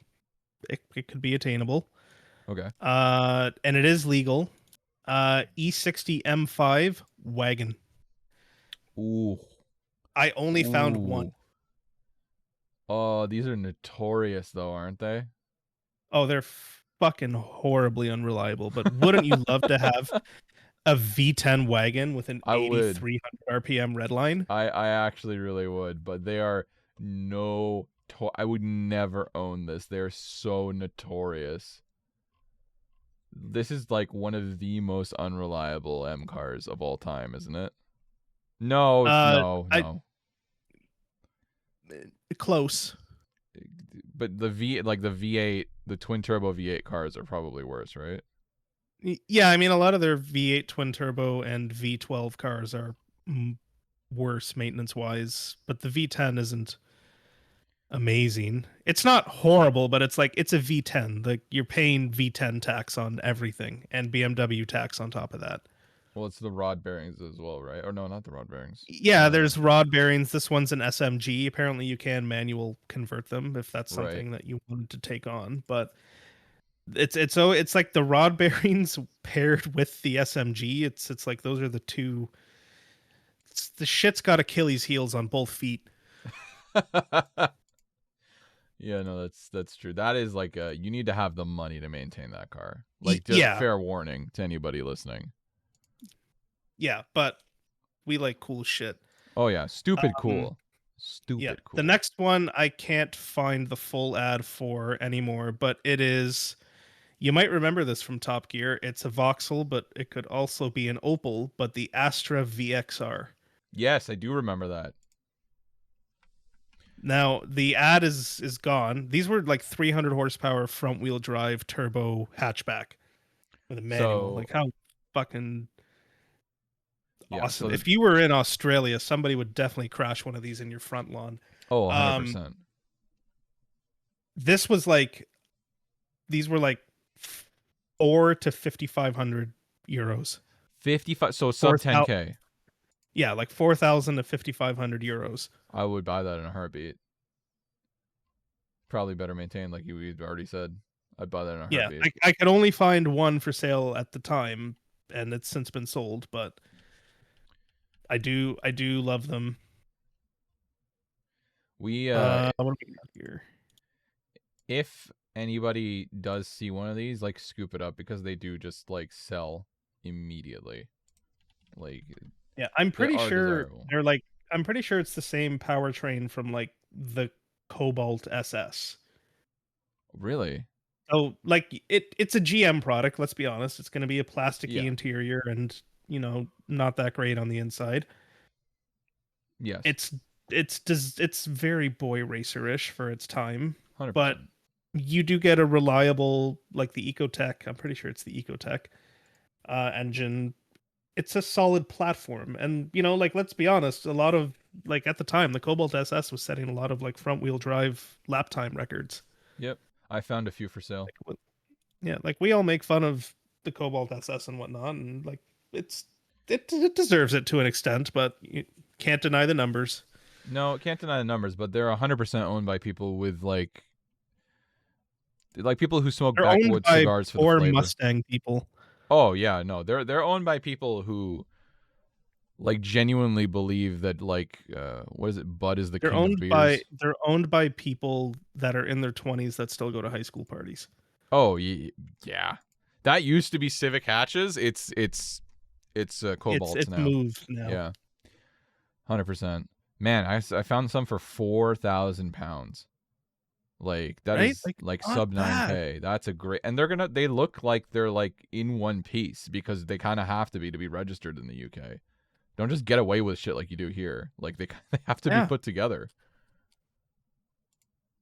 it could be attainable. Okay. And it is legal. E60 M5 Wagon. Ooh. I only found one. Oh, these are notorious though, aren't they? Oh, they're fucking horribly unreliable. But wouldn't you love to have a V10 wagon with an 8,300 RPM redline? I actually really would, but they are I would never own this. They're so notorious. This is like one of the most unreliable M cars of all time, isn't it? No. Close. But the V8, the twin turbo V8 cars are probably worse, right? Yeah, I mean a lot of their V8 twin turbo and V12 cars are worse maintenance wise, but the V10 isn't amazing. It's not horrible, but it's like it's a V10. Like you're paying V10 tax on everything and BMW tax on top of that. Well, it's the rod bearings as well, right? Or no, not the rod bearings. Yeah, there's rod bearings. This one's an SMG. Apparently, you can manual convert them if that's Right. something that you wanted to take on. But it's like the rod bearings paired with the SMG. It's like those are the two. The shit's got Achilles heels on both feet. Yeah, no, that's true. That is like you need to have the money to maintain that car. Like, Yeah, fair warning to anybody listening. yeah, but we like cool shit. Oh yeah, stupid Um, cool. yeah, Stupid the cool. next one I can't find the full ad for anymore, but it is. You might remember this from Top Gear. It's a voxel, but it could also be an Opel, but the Astra VXR. Yes, I do remember that. Now the ad is gone. These were like 300 horsepower front wheel drive turbo hatchback with a manual. So Like how fucking yeah, awesome! so the If you were in Australia, somebody would definitely crash one of these in your front lawn. 100%. This was like these were like 4 to 5,500 euros. 55, so Four sub thousand, 10K. yeah, like 4,000 to 5,500 euros. I would buy that in a heartbeat. Probably better maintained, like you already said. I'd buy that in a Yeah, heartbeat. I could only find one for sale at the time, and it's since been sold. But I do love them. We What do we got here? if anybody does see one of these, like scoop it up because they do just like sell immediately. Like Yeah, I'm they pretty are sure desirable. they're like I'm pretty sure it's the same powertrain from like the Cobalt SS. Really? Oh, like it's a GM product, let's be honest. It's going to be a plasticky Yeah. interior and, not that great on the inside. Yes. It's very boy racerish for its time, but 100%. you do get a reliable like the Ecotech. I'm pretty sure it's the Ecotech engine. It's a solid platform, and like let's be honest, a lot of like at the time the Cobalt SS was setting a lot of like front wheel drive lap time records. Yep. I found a few for sale. Yeah, like we all make fun of the Cobalt SS and whatnot, and like it deserves it to an extent, but you can't deny the numbers. No, can't deny the numbers, but they're 100% owned by people with like people who smoke They're owned backwoods by cigars for the poor flavor. Mustang people. Oh yeah, no, they're owned by people who like genuinely believe that like what is it? Bud is the king of beers. They're owned by people that are in their 20s that still go to high school parties. Oh yeah, that used to be Civic hatches. It's Cobalts It's now. moved now. Yeah, 100%. Man, I found some for £4,000. Like that Right? is Like like not sub bad. 9K. That's a great, and they look like they're like in one piece because they kind of have to be registered in the UK. Don't just get away with shit like you do here. Like they they have to be Yeah. put together.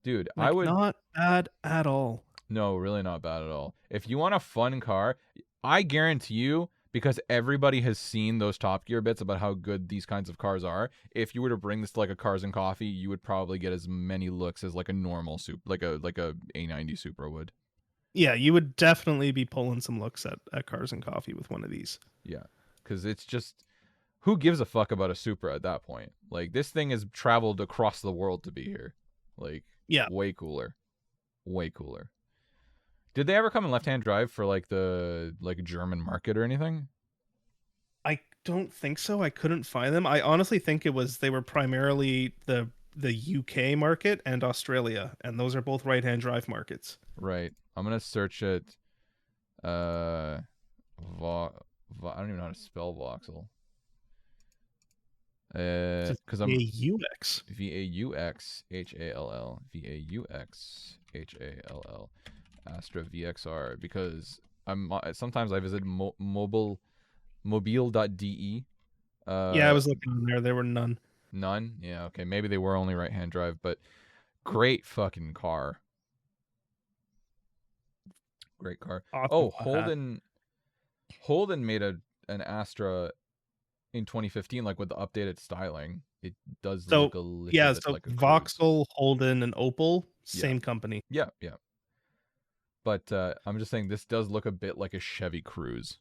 Dude, I Like would not bad at all. no, really not bad at all. If you want a fun car, I guarantee you, because everybody has seen those Top Gear bits about how good these kinds of cars are. If you were to bring this to like a Cars and Coffee, you would probably get as many looks as like a normal like a A90 Supra would. Yeah, you would definitely be pulling some looks at Cars and Coffee with one of these. Yeah, because it's just who gives a fuck about a Supra at that point? Like this thing has traveled across the world to be here. Like Yeah. way cooler, way cooler. Did they ever come in left-hand drive for like the German market or anything? I don't think so. I couldn't find them. I honestly think they were primarily the UK market and Australia, and those are both right-hand drive markets. Right. I'm gonna search it. I don't even know how to spell voxel. Because I'm VAUX. VAUXHALL VAUXHALL Astra VXR because I'm sometimes I visit mobile.de. Yeah, I was looking in there. There were none. None. Yeah. Okay. Maybe they were only right-hand drive, but great fucking car. Great car. Awesome. Holden made an Astra in 2015, like with the updated styling. It does look a little bit like a Vauxhall, Holden, and Opel, yeah. same company. Yeah. But I'm just saying this does look a bit like a Chevy Cruze.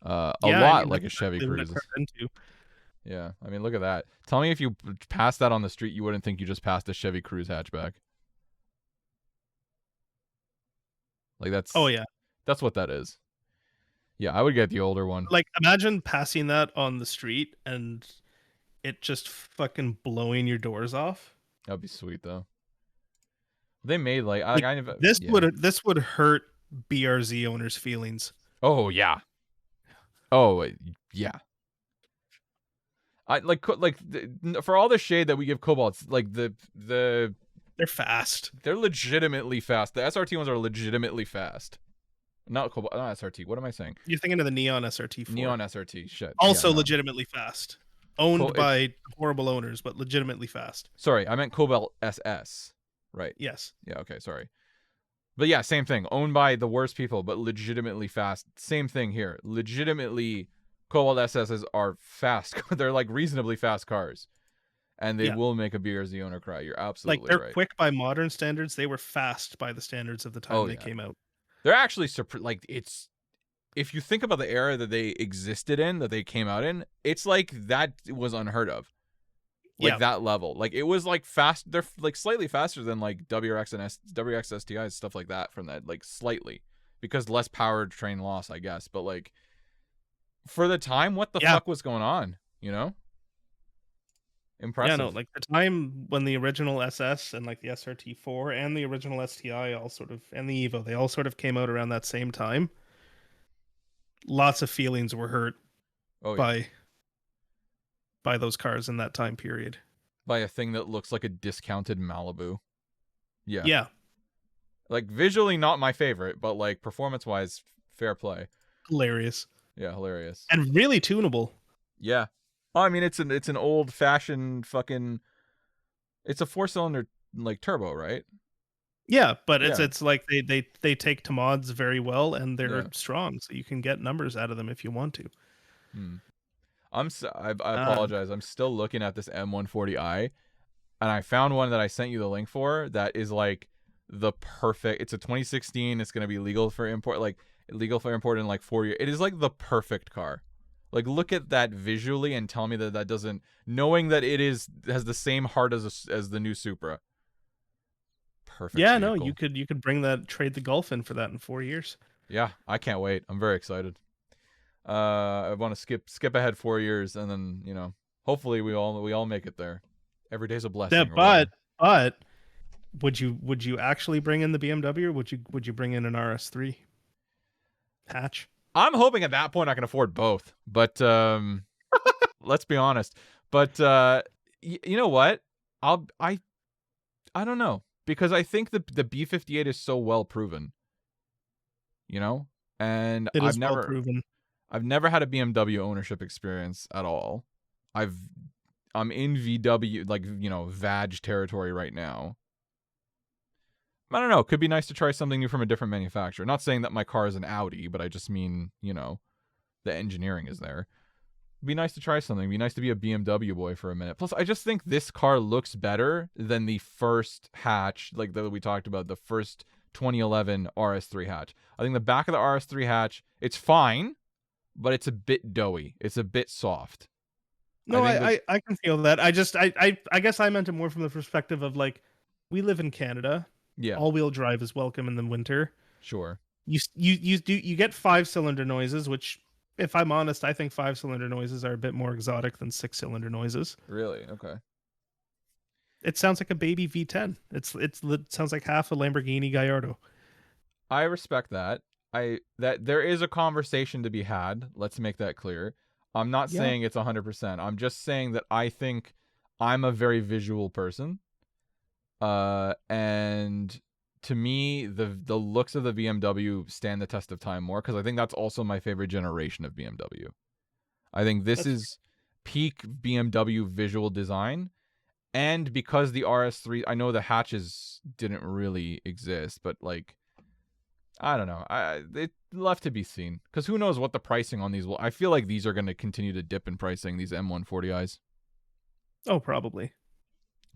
A Yeah, I lot mean like that's a Chevy exactly what it Cruze. turned into. Yeah, I mean, look at that. Tell me if you passed that on the street, you wouldn't think you just passed a Chevy Cruze hatchback. Like Oh yeah, that's what that is. Yeah, I would get the older one. like imagine passing that on the street and it just fucking blowing your doors off. That'd be sweet though. They made like Like yeah. this would hurt BRZ owners' feelings. Oh yeah. Oh yeah. I like for all the shade that we give Cobalts, like They're fast. they're legitimately fast. The SRT ones are legitimately fast. Not Cobalt, not SRT. What am I saying? You're thinking of the Neon SRT4. Neon SRT. Shit. Also Yeah, no. legitimately fast. Owned by horrible owners, but legitimately fast. Sorry, I meant Cobalt SS. Right. Yes. Yeah, okay, sorry. But yeah, same thing. Owned by the worst people, but legitimately fast. Same thing here. Legitimately, Cobalt SSs are fast. They're like reasonably fast cars. And they will make a BRZ owner cry. You're absolutely like they're right. quick by modern standards. They were fast by the standards of the time they came out. They're actually like it's if you think about the era that they existed in, that they came out in, it's like that was unheard of. Like that level. Like it was like fast. They're like slightly faster than like WRX and WRX STIs, stuff like that from that, like slightly. Because less powertrain loss, I guess. But like for the time, what the fuck was going on? You know? Impressive. Yeah, no, like the time when the original SS and like the SRT4 and the original STI all sort of, and the Evo, they all sort of came out around that same time. Lots of feelings were hurt by those cars in that time period. By a thing that looks like a discounted Malibu. Yeah. Yeah. Like visually not my favorite, but like performance-wise, fair play. Hilarious. Yeah, hilarious. And really tunable. Yeah. Oh, I mean, it's an old-fashioned fucking... It's a 4-cylinder, like, turbo, right? Yeah, but it's like they take to mods very well, and they're strong, so you can get numbers out of them if you want to. I apologize. I'm still looking at this M140i, and I found one that I sent you the link for that is, like, the perfect... It's a 2016. It's going to be legal for import, in, like, 4 years. It is, like, the perfect car. Like, look at that visually and tell me that doesn't... Knowing that it has the same heart as the new Supra. Perfect vehicle. No, you could trade the Golf in for that in 4 years. Yeah, I can't wait. I'm very excited. I want to skip ahead 4 years, and then, you know, hopefully we all make it there. Every day's a blessing. Yeah, but would you actually bring in the BMW, or would you bring in an RS3 hatch? I'm hoping at that point I can afford both, but let's be honest. But you know what? I don't know, because I think the B58 is so well proven. You know, and I've never had a BMW ownership experience at all. I'm in VW, like, you know, VAG territory right now. I don't know. Could be nice to try something new from a different manufacturer. Not saying that my car is an Audi, but I just mean, you know, the engineering is there. It'd be nice to try something. It'd be nice to be a BMW boy for a minute. Plus, I just think this car looks better than the first hatch, like that we talked about, the first 2011 RS3 hatch. I think the back of the RS3 hatch, it's fine, but it's a bit doughy. It's a bit soft. No, I can feel that. I guess I meant it more from the perspective of, like, we live in Canada. Yeah. All-wheel drive is welcome in the winter. Sure. You get 5-cylinder noises, which, if I'm honest, I think 5-cylinder noises are a bit more exotic than 6-cylinder noises. Really? Okay. It sounds like a baby V10. It sounds like half a Lamborghini Gallardo. I respect that. That there is a conversation to be had. Let's make that clear. I'm not saying it's 100%. I'm just saying that I think I'm a very visual person. And to me, the looks of the BMW stand the test of time more, because I think that's also my favorite generation of BMW. I think this is peak BMW visual design. And because the RS3, I know the hatches didn't really exist, but, like, I don't know. It left to be seen, because who knows what the pricing on these will... I feel like these are going to continue to dip in pricing, these M140i's. Oh, probably.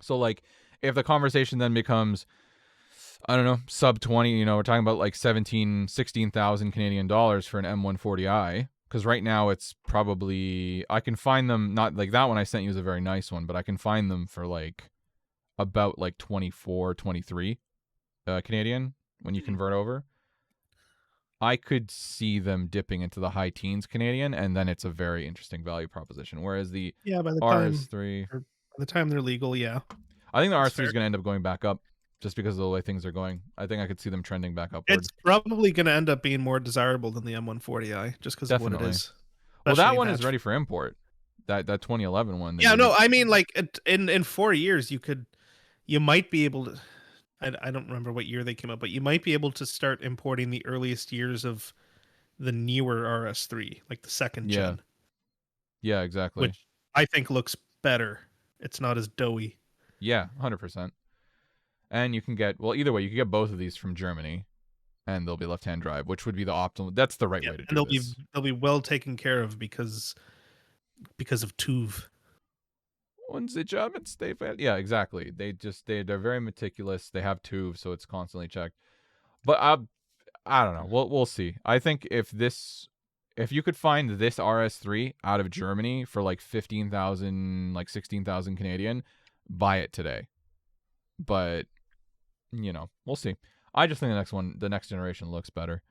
So, like, if the conversation then becomes, I don't know, sub 20, you know, we're talking about like 16,000 Canadian dollars for an M140i, Because right now it's probably, I can find them, not like that one I sent you is a very nice one, but I can find them for like about like 24, 23 Canadian when you convert over. I could see them dipping into the high teens Canadian, and then it's a very interesting value proposition. Whereas the Yeah, by RS3, the time they're legal, yeah, I think the that's RS3 fair. is going to end up going back up just because of the way things are going. I think I could see them trending back upward. It's probably going to end up being more desirable than the M140i just because of what it Definitely. is, Well, that especially one is hatch. ready for import. That 2011 one. That Yeah, no, you, I mean like in 4 years you might be able to. I don't remember what year they came out, but you might be able to start importing the earliest years of the newer RS3, like the second yeah, gen, yeah, exactly. which I think looks better. It's not as doughy. Yeah, 100%. And you can get, well, either way, you can get both of these from Germany, and they'll be left-hand drive, which would be the optimal. That's the right Yeah, way to and do this. they'll be well taken care of because of TÜV. Und the Germans, yeah, exactly. They're very meticulous. They have tubes, so it's constantly checked. But I don't know. We'll see. I think if you could find this RS3 out of Germany for like 15,000, like 16,000 Canadian, buy it today. But we'll see. I just think the next generation looks better.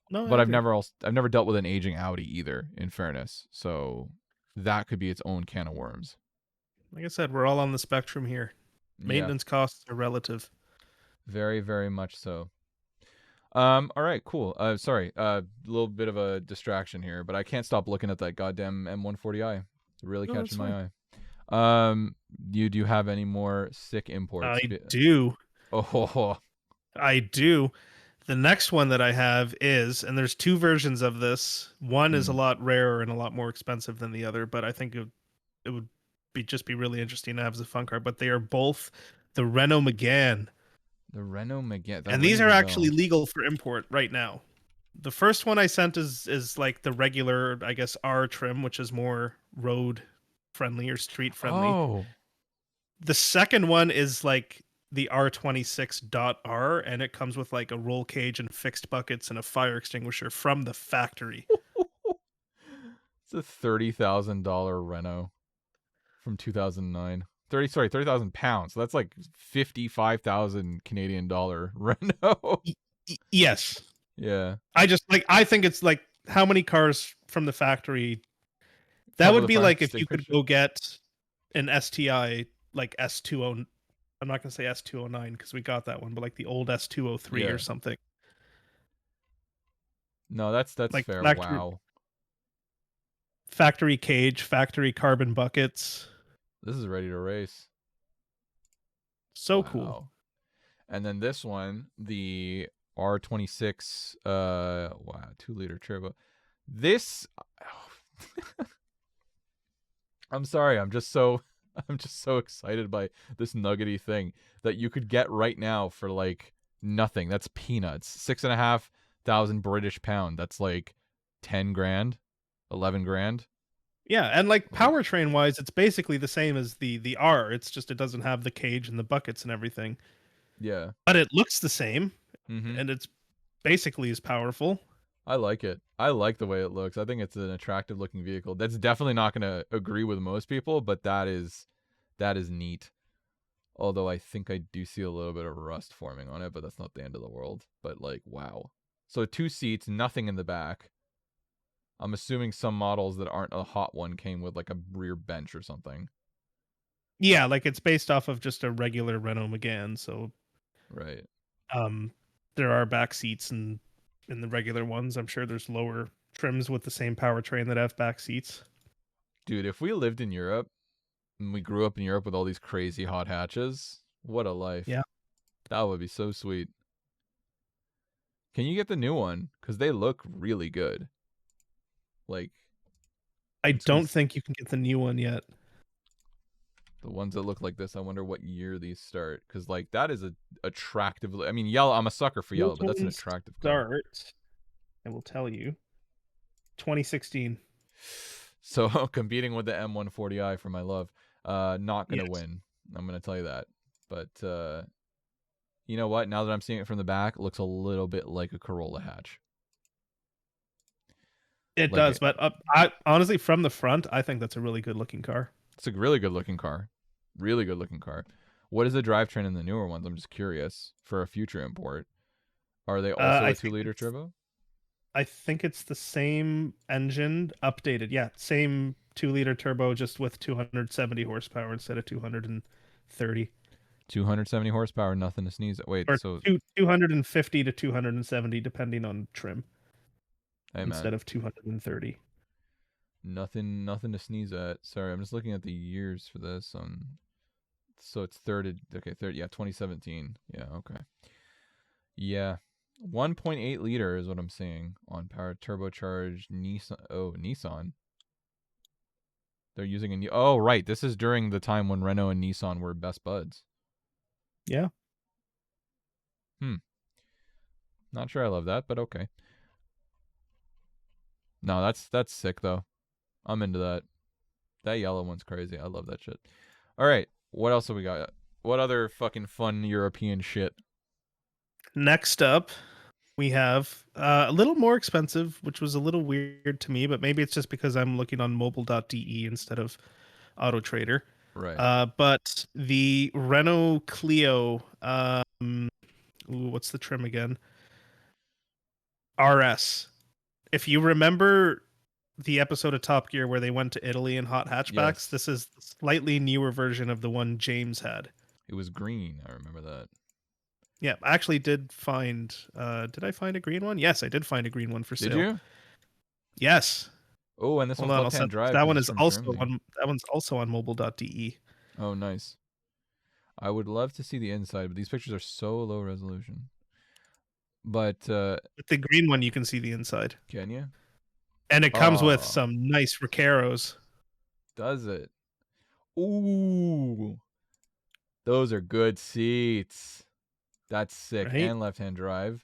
No, I But agree. I've never dealt with an aging Audi either, in fairness. So that could be its own can of worms. Like I said, we're all on the spectrum here. Yeah, Maintenance costs are relative. very, very much so. All right, cool. Sorry, little bit of a distraction here, but I can't stop looking at that goddamn M140i. It's really No, that's catching fine. my eye. Do you have any more sick imports? I do. Oh, I do. The next one that I have is, and there's two versions of this. One is a hmm. lot rarer and a lot more expensive than the other, but I think it would be really interesting to have as a fun car. But they are both the Renault Megane, The Renault Megane. That and these rings are a actually bell. legal for import right now. The first one I sent is like the regular, I guess, R trim, which is more road friendly or street friendly. Oh, The second one is like the R26.R, and it comes with like a roll cage and fixed buckets and a fire extinguisher from the factory. it's a $30,000 Renault from 2009. 30,000 pounds. So that's like 55,000 Canadian dollar Renault. Yes. Yeah, I think it's like how many cars from the factory that come with would a be fire like if you could extinguisher. go get an STI like S20. I'm not gonna say S209 because we got that one, but like the old S203 Yeah. or something. No, that's Like fair. Wow. factory cage, factory carbon buckets. This is ready to race. So cool. Wow. And then this one, the R26 wow, 2-liter turbo. This I'm sorry, I'm just so excited by this nuggety thing that you could get right now for like nothing. That's peanuts. 6,500 British pound. That's like 10 grand, 11 grand. Yeah, and like Like, powertrain wise, it's basically the same as the R. It's just it doesn't have the cage and the buckets and everything. yeah. But it looks the same Mm-hmm. and it's basically as powerful. I like it. I like the way it looks. I think it's an attractive looking vehicle. That's definitely not going to agree with most people, but that is neat. Although I think I do see a little bit of rust forming on it, but that's not the end of the world. But like, wow. So 2 seats, nothing in the back. I'm assuming some models that aren't a hot one came with like a rear bench or something. Yeah, like it's based off of just a regular Renault Megane, so Right. um there are back seats and in the regular ones. I'm sure there's lower trims with the same powertrain that have back seats. Dude, if we lived in Europe and we grew up in Europe with all these crazy hot hatches, what a life. Yeah. That would be so sweet. Can you get the new one? Because they look really good. Like, I it's gonna don't think you can get the new one yet. the ones that look like this. I wonder what year these start. Because like that is a attractive. I mean, yellow. I'm a sucker for yellow, Those but that's an ones attractive car. start, I will tell you, 2016. So competing with the M140i for my love, not gonna Yes. win. I'm gonna tell you that. But you know what? Now that I'm seeing it from the back, it looks a little bit like a Corolla hatch. It Like does, but I honestly, from the front, I think that's a really good looking car. it's a really good looking car. Really good looking car. What is the drivetrain in the newer ones? I'm just curious for a future import. Are they also I a think 2-liter it's turbo? I think it's the same engine updated. Yeah, same 2-liter turbo, just with 270 horsepower instead of 230, 270 horsepower, nothing to sneeze at. Wait, or so 250 to 270, depending on trim, hey man, instead of 230. nothing to sneeze at. Sorry, I'm just looking at the years for this. So it's third, yeah, 2017. Yeah, okay. Yeah. 1.8 liter is what I'm seeing on powered turbocharged Nissan. Oh, Nissan. They're using a new. Oh, right. This is during the time when Renault and Nissan were best buds. Yeah, Hmm. Not sure I love that, but okay. No, that's sick though. I'm into that. That yellow one's crazy. I love that shit. All right. What else have we got? What other fucking fun European shit? next up, we have a little more expensive, which was a little weird to me, but maybe it's just because I'm looking on mobile.de instead of Auto Trader. Right. But the Renault Clio, what's the trim again? RS. If you remember the episode of Top Gear where they went to Italy in hot hatchbacks, Yes. this is a slightly newer version of the one James had. It was green. I remember that. Yeah, I actually did find. Did I find a green one? Yes, I did find a green one for Did sale. you? Yes. Oh, and this Hold one's on, I'll left-hand send. drive That because one it's is from also Germany. on. That one's also on mobile.de. Oh, nice. I would love to see the inside, but these pictures are so low resolution. But With the green one, you can see the inside, can you? and it comes with Oh, some nice Recaros. does it? Ooh, those are good seats. That's sick. Right, And left-hand drive.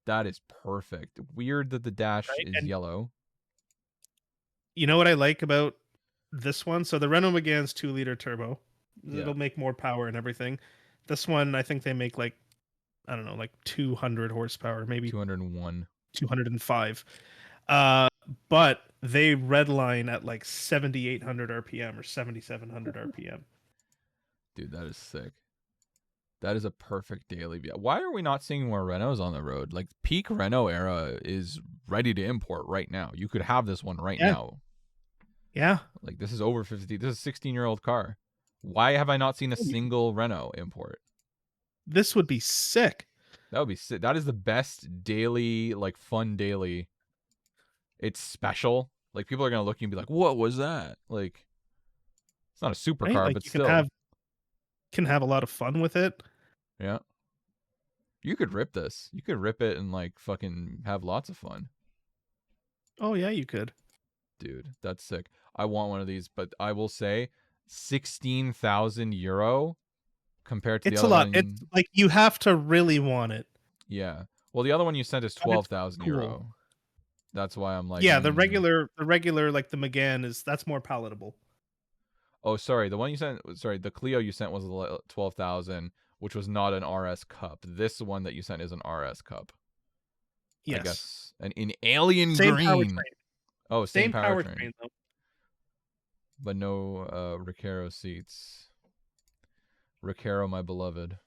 That is perfect. Weird that the dash right. is And yellow. you know what I like about this one? So the Renault Megane's 2-liter turbo. Yeah, It'll make more power and everything. This one, I think they make like, I don't know, like 200 horsepower, maybe 201. 205. Uh, but they redline at like 7,800 RPM or 7,700 RPM. Dude, that is sick. That is a perfect daily view. Why are we not seeing more Renaults on the road? Like peak Renault era is ready to import right now. You could have this one right Yeah, now. yeah. Like this is over 50. This is a 16-year-old car. Why have I not seen a single Renault import? This would be sick. That would be sick. That is the best daily, like fun daily. It's special. Like people are gonna look at you and be like, "What was that?" Like it's not a Right? supercar, Like but you still, can have a lot of fun with it. yeah. You could rip this. You could rip it and like fucking have lots of fun. Oh yeah, you could. Dude, that's sick. I want one of these, but I will say 16,000 euro compared to the It's a other lot. It's one. like you have to really want it. Yeah. Well, the other one you sent is But it's 12,000 cool. euro. That's why I'm like, Yeah, the regular like the Megane that's more palatable. Oh, sorry. The one you sent, sorry, the Clio you sent was 12,000, which was not an RS Cup. This one that you sent is an RS Cup. I Yes. guess an in alien Same green. powertrain. Oh, same Same powertrain, powertrain though. but no Recaro seats. Recaro, my beloved.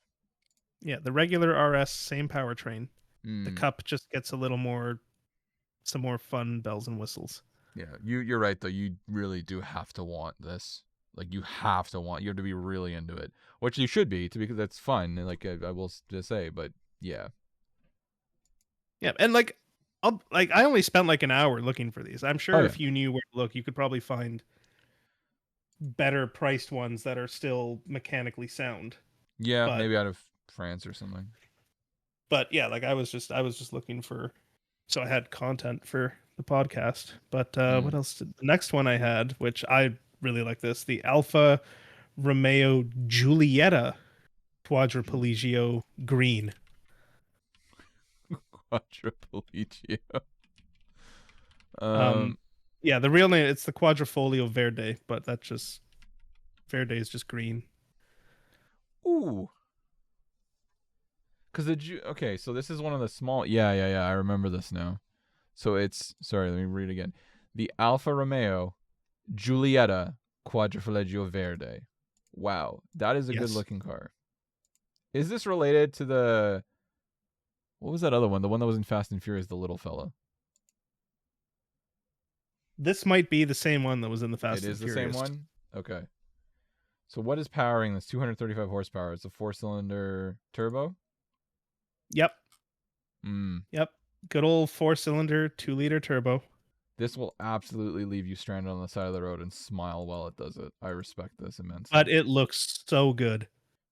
Yeah, the regular RS, same powertrain. The Mm, Cup just gets a little more, some more fun bells and whistles. yeah, you're right though. You really do have to want this. Like you have to be really into it, which you should be, to because that's fun. And like I will just say, but yeah, Yeah, and like, I only spent like an hour looking for these. I'm oh sure yeah, if you knew where to look, you could probably find better priced ones that are still mechanically sound. yeah, But maybe out of France or something. yeah, like I was just looking for, so I had content for the podcast. But what Mm. else? The next one I had, which I really like, the Alfa Romeo Giulietta Quadripoligio Green. Quadripoligio. Um, yeah, the real name, it's the Quadrifoglio Verde, but that's just, Verde is just green. Ooh. Cause okay, so this is one of the small. Yeah. I remember this now. So it's sorry. Let me read again. The Alfa Romeo Giulietta Quadrifoglio Verde. Wow, that is a good Yes. looking car. Is this related to the what was that other one? The one that was in Fast and Furious, the little fella. This might be the same one that was in the It Fast and is the same Furious. one? Okay. So what is powering this? 235 horsepower. It's a 4-cylinder turbo? Yep. Hmm. Yep. Good old 4-cylinder, 2-liter turbo. This will absolutely leave you stranded on the side of the road and smile while it does it. I respect this immensely. But it looks so good.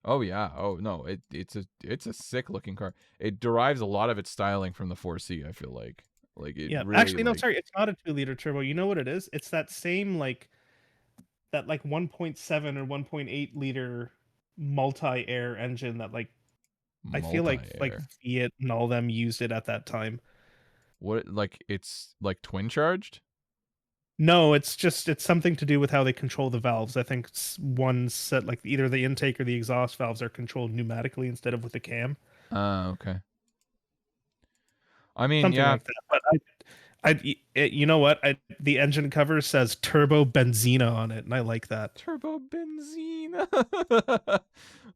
Oh yeah. Oh no. It's a sick looking car. It derives a lot of its styling from the 4C, I feel like. Like it Yeah. really Actually, no, like sorry, it's not a 2-liter turbo. You know what it is? It's that same that 1.7 or 1.8 liter multi-air engine that I feel like multi-air. Fiat and all them used it at that time. What like it's like twin charged? No, it's something to do with how they control the valves. I think one set like either the intake or the exhaust valves are controlled pneumatically instead of with the cam. Okay. I mean, Something yeah, like that. But you know what? The engine cover says Turbo Benzina on it, and I like that. turbo benzene.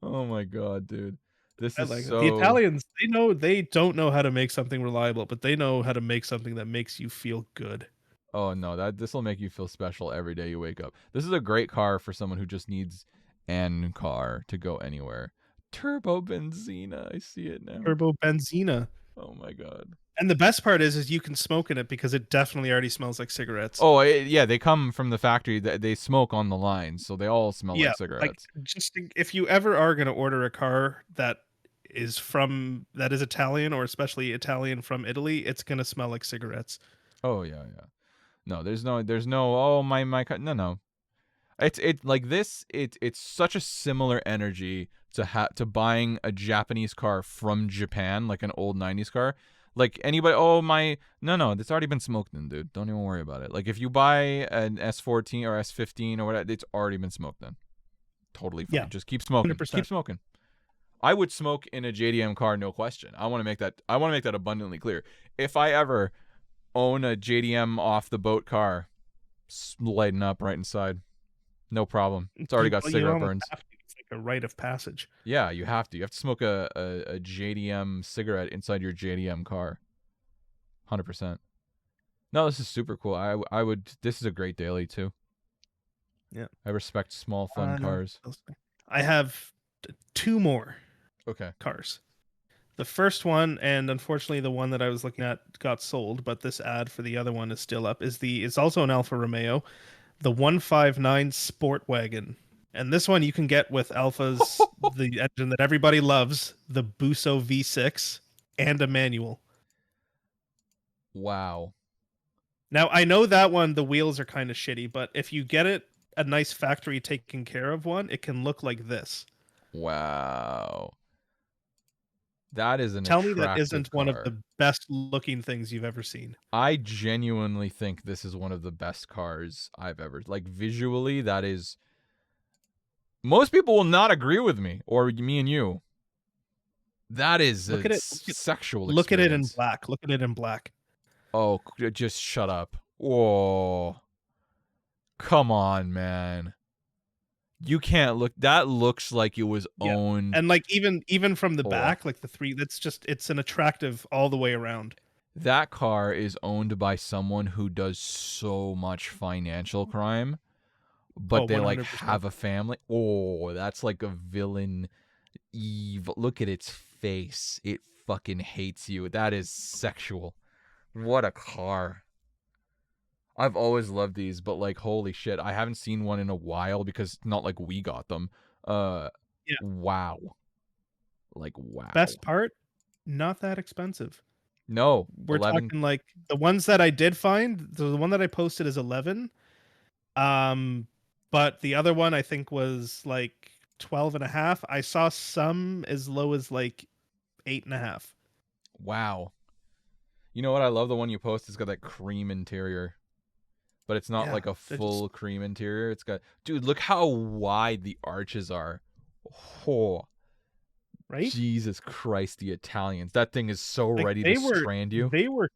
Oh my god, dude. This I is like it. The so Italians, they don't know how to make something reliable, but they know how to make something that makes you feel good. oh no, that this will make you feel special every day you wake up. This is a great car for someone who just needs an car to go anywhere. Turbo benzina. I see it now. Turbo Benzina. Oh my god. And the best part is you can smoke in it because it definitely already smells like cigarettes. Oh, yeah, they come from the factory. They smoke on the line, so they all smell Yeah, like like cigarettes. just if you ever are going to order a car that is Italian or especially Italian from Italy, it's going to smell like cigarettes. Oh yeah, yeah. No, there's no. Oh no, no. It's like this. It's such a similar energy to buying a Japanese car from Japan, like an old '90s car. Like anybody, oh my, no, it's already been smoked in, dude. Don't even worry about it. Like if you buy an S14 or S15 or whatever, it's already been smoked in. Totally fine. Yeah, Just keep smoking. Just keep 100%. smoking. I would smoke in a JDM car, no question. I want to make that. I want to make that abundantly clear. If I ever own a JDM off the boat car, lighten up right inside. No problem. It's already got You cigarette almost burns. have to. It's like a rite of passage. Yeah, you have to. You have to smoke a JDM cigarette inside your JDM car. 100%. No, this is super cool. I would. This is a great daily too. Yeah. I respect small fun cars. I have two more Okay. cars. The first one, and unfortunately the one that I was looking at got sold, but this ad for the other one is still up, it's also an Alfa Romeo, the 159 Sport Wagon. And this one you can get with Alfa's the engine that everybody loves, the Busso V6 and a manual. Wow. Now, I know that one the wheels are kind of shitty, but if you get it a nice factory taken care of one, it can look like this. Wow. That is an Tell me that attractive isn't one of car. the best looking things you've ever seen. I genuinely think this is one of the best cars I've ever like visually. That is, most people will not agree with me or me and you. That is Look a at it. sexual Look at it in experience. black. Look at it in black. Oh, just shut up. Whoa, come on, man. You can't look. That looks like it was Yeah. owned. And like even from the Oh. back, like the three, it's an attractive all the way around. That car is owned by someone who does so much financial crime, but Oh, they like 100%. have a family. Oh, that's like a villain evil. Look at its face. It fucking hates you. That is sexual. What a car. I've always loved these, but like holy shit, I haven't seen one in a while because it's not like we got them. Yeah. Wow. Like wow. Best part, not that expensive. No, We're 11. talking like the ones that I did find, the one that I posted is 11. But the other one I think was like 12 and a half. I saw some as low as like 8.5. Wow. You know what? I love the one you posted. It's got that cream interior. But it's not Yeah, like a they're full cream interior. It's got, dude, look how wide the arches are. Oh, right? Jesus Christ, the Italians. That thing is so Like ready to strand you. they were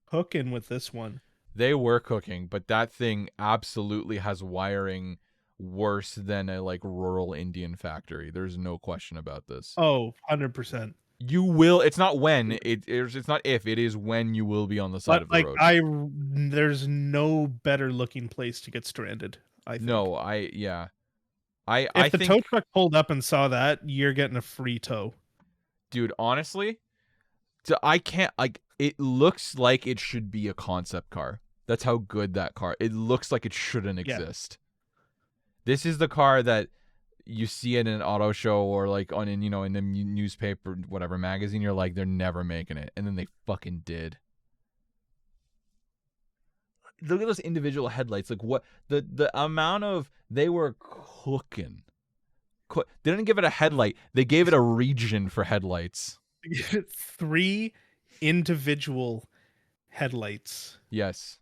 cooking with this one. They were cooking, but that thing absolutely has wiring worse than a like rural Indian factory. There's no question about this. Oh, 100%. You will. It's not when. It's not if. It is when you will be on the side But of the like road. there's no better looking place to get stranded, I think. No, yeah. I If the tow think, truck pulled up and saw that, you're getting a free tow. dude. Honestly, I can't. Like, it looks like it should be a concept car. That's how good that car. It looks like it shouldn't Yeah. exist. This is the car that you see it in an auto show or like in the newspaper, whatever magazine. You're like, they're never making it, and then they fucking did. Look at those individual headlights. Like, what the amount of they were cooking. They didn't give it a headlight. They gave it a region for headlights. 3 individual headlights. Yes.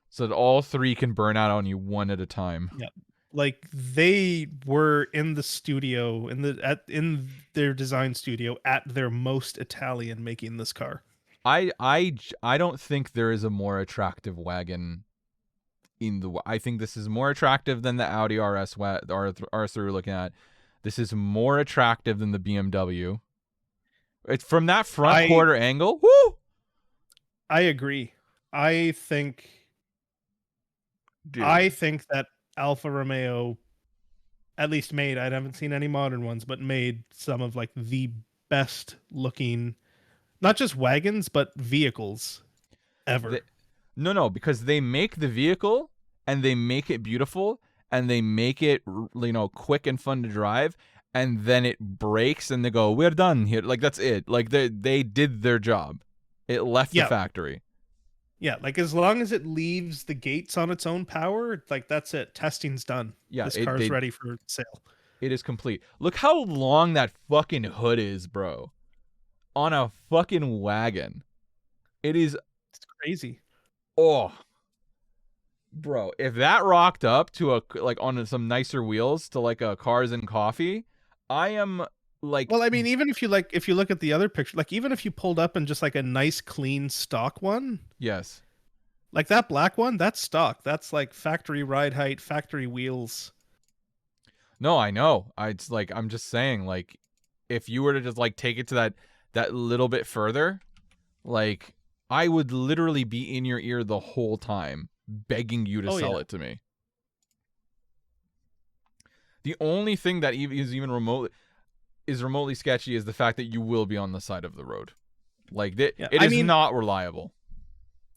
So that all 3 can burn out on you one at a time. Yeah. Like they were in the studio in their design studio at their most Italian making this car. I don't think there is a more attractive wagon I think this is more attractive than the Audi RS RS3 we're looking at. This is more attractive than the BMW. It's from that front quarter angle. Woo! I agree. I think that Alfa Romeo at least made, I haven't seen any modern ones, but made some of like the best looking, not just wagons, but vehicles ever. No, because they make the vehicle and they make it beautiful and they make it, quick and fun to drive, and then it breaks and they go, we're done here. Like, that's it. Like, they did their job. It left the factory. Yeah, like as long as it leaves the gates on its own power, like that's it. Testing's done. Yeah, this car's ready for sale. It is complete. Look how long that fucking hood is, bro. On a fucking wagon. It's crazy. Oh. Bro, if that rocked up to on some nicer wheels to like a Cars and Coffee, I am like. Well, I mean, even if you look at the other picture, like even if you pulled up in just like a nice clean stock one. Yes. Like that black one, that's stock. That's like factory ride height, factory wheels. No, I know. It's like, I'm just saying, like, if you were to just like take it to that little bit further, like, I would literally be in your ear the whole time, begging you to sell it to me. The only thing that is even remotely sketchy is the fact that you will be on the side of the road. Like, it is not reliable.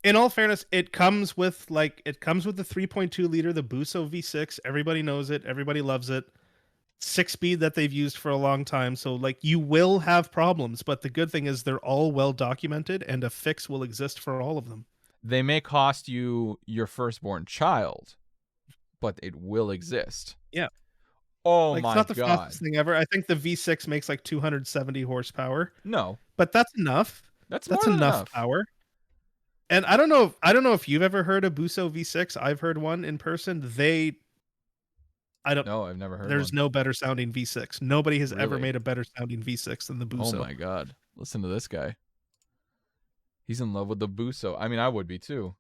In all fairness, it comes with the 3.2 liter, the Busso V6. Everybody knows it. Everybody loves it. 6-speed that they've used for a long time. So like you will have problems, but the good thing is they're all well documented and a fix will exist for all of them. They may cost you your firstborn child, but it will exist. Yeah. Oh like, my it's not the God. fastest thing ever. I think the V6 makes like 270 horsepower. No. But that's enough. That's enough power. And I don't know if you've ever heard a Busso V6. I've heard one in person. No, I've never heard. There's no better sounding V6. Nobody has ever made a better sounding V6 than the Busso. Oh my God. Listen to this guy. He's in love with the Busso. I mean, I would be too.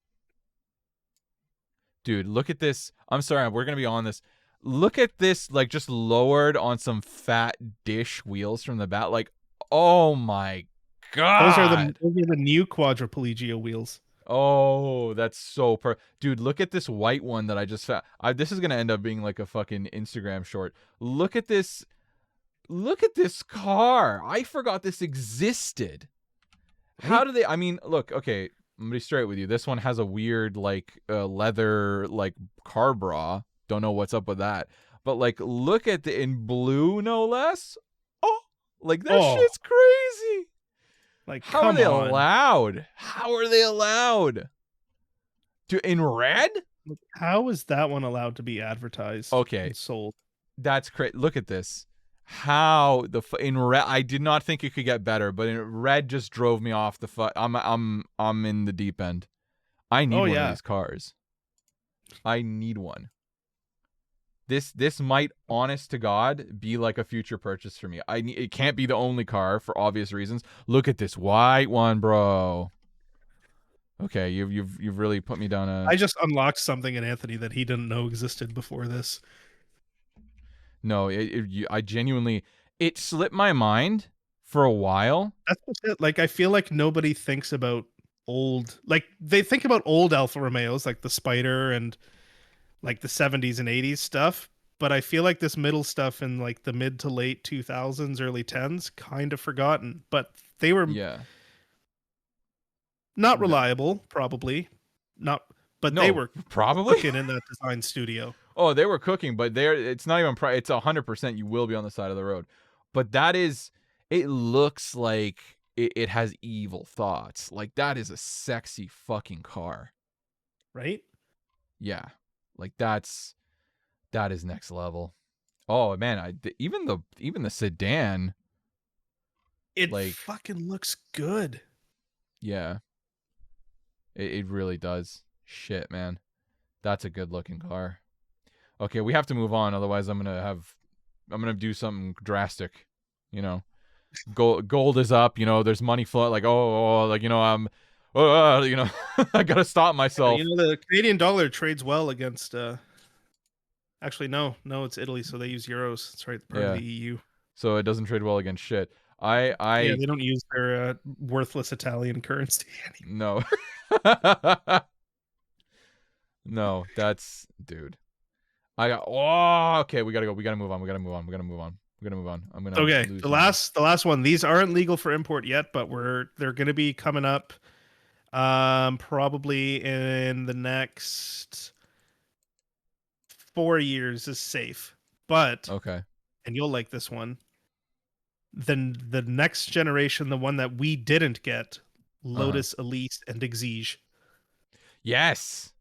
Dude, look at this. I'm sorry, we're going to be on this. Look at this, like, just lowered on some fat dish wheels from the back. Like, oh my God. Those are the new quadriplegia wheels. Oh, that's so dude, look at this white one that I just found. This is going to end up being like a fucking Instagram short. Look at this. Look at this car. I forgot this existed. How do they, I mean, look, okay, I'm going to be straight with you. This one has a weird, like, leather, like, car bra. Don't know what's up with that. But, like, look at in blue, no less. Oh, like, that shit's crazy. Like, how are they allowed? How are they allowed? In red? How is that one allowed to be advertised? Okay. And sold. That's crazy. Look at this. How in red? I did not think it could get better, but in red just drove me off the I'm in the deep end. I need one of these cars. I need one. This might, honest to God, be like a future purchase for me. It can't be the only car for obvious reasons. Look at this white one, bro. Okay, you've really put me down a. I just unlocked something in Anthony that he didn't know existed before this. No, I genuinely, it slipped my mind for a while. That's just it. Like, I feel like nobody thinks about old, like they think about old Alfa Romeos, like the Spider and like the 70s and 80s stuff. But I feel like this middle stuff in like the mid to late 2000s, early 10s, kind of forgotten. But they were Yeah. not reliable, probably not. But they No, were probably. cooking in that design studio, Oh, they were cooking, but it's not even it's 100% you will be on the side of the road. But that is, it looks like it has evil thoughts. Like, that is a sexy fucking car. right? Yeah. Like, that is next level. Oh man, even the sedan, It like, fucking looks good. yeah, it really does. Shit, man. That's a good looking car. Okay, we have to move on, otherwise I'm gonna do something drastic. You know, gold is up. You know, there's money flow. Like, like, you know, you know, I gotta stop You myself. know, the Canadian dollar trades well against. Actually, no, it's Italy, so they use euros. It's right, part of Yeah, the EU. so it doesn't trade well against shit. Yeah, I they don't use their worthless Italian currency anymore. no, no, that's dude. I got. Oh, okay, we gotta go. We gotta move on. We gotta move on. We gotta move on. We gotta move on. I'm gonna Okay, lose the my. last one. These aren't legal for import yet, but they're going to be coming up probably in the next 4 years is safe. But Okay. and you'll like this one. Then the next generation, the one that we didn't get, Uh-huh. Lotus Elise and Exige. Yes.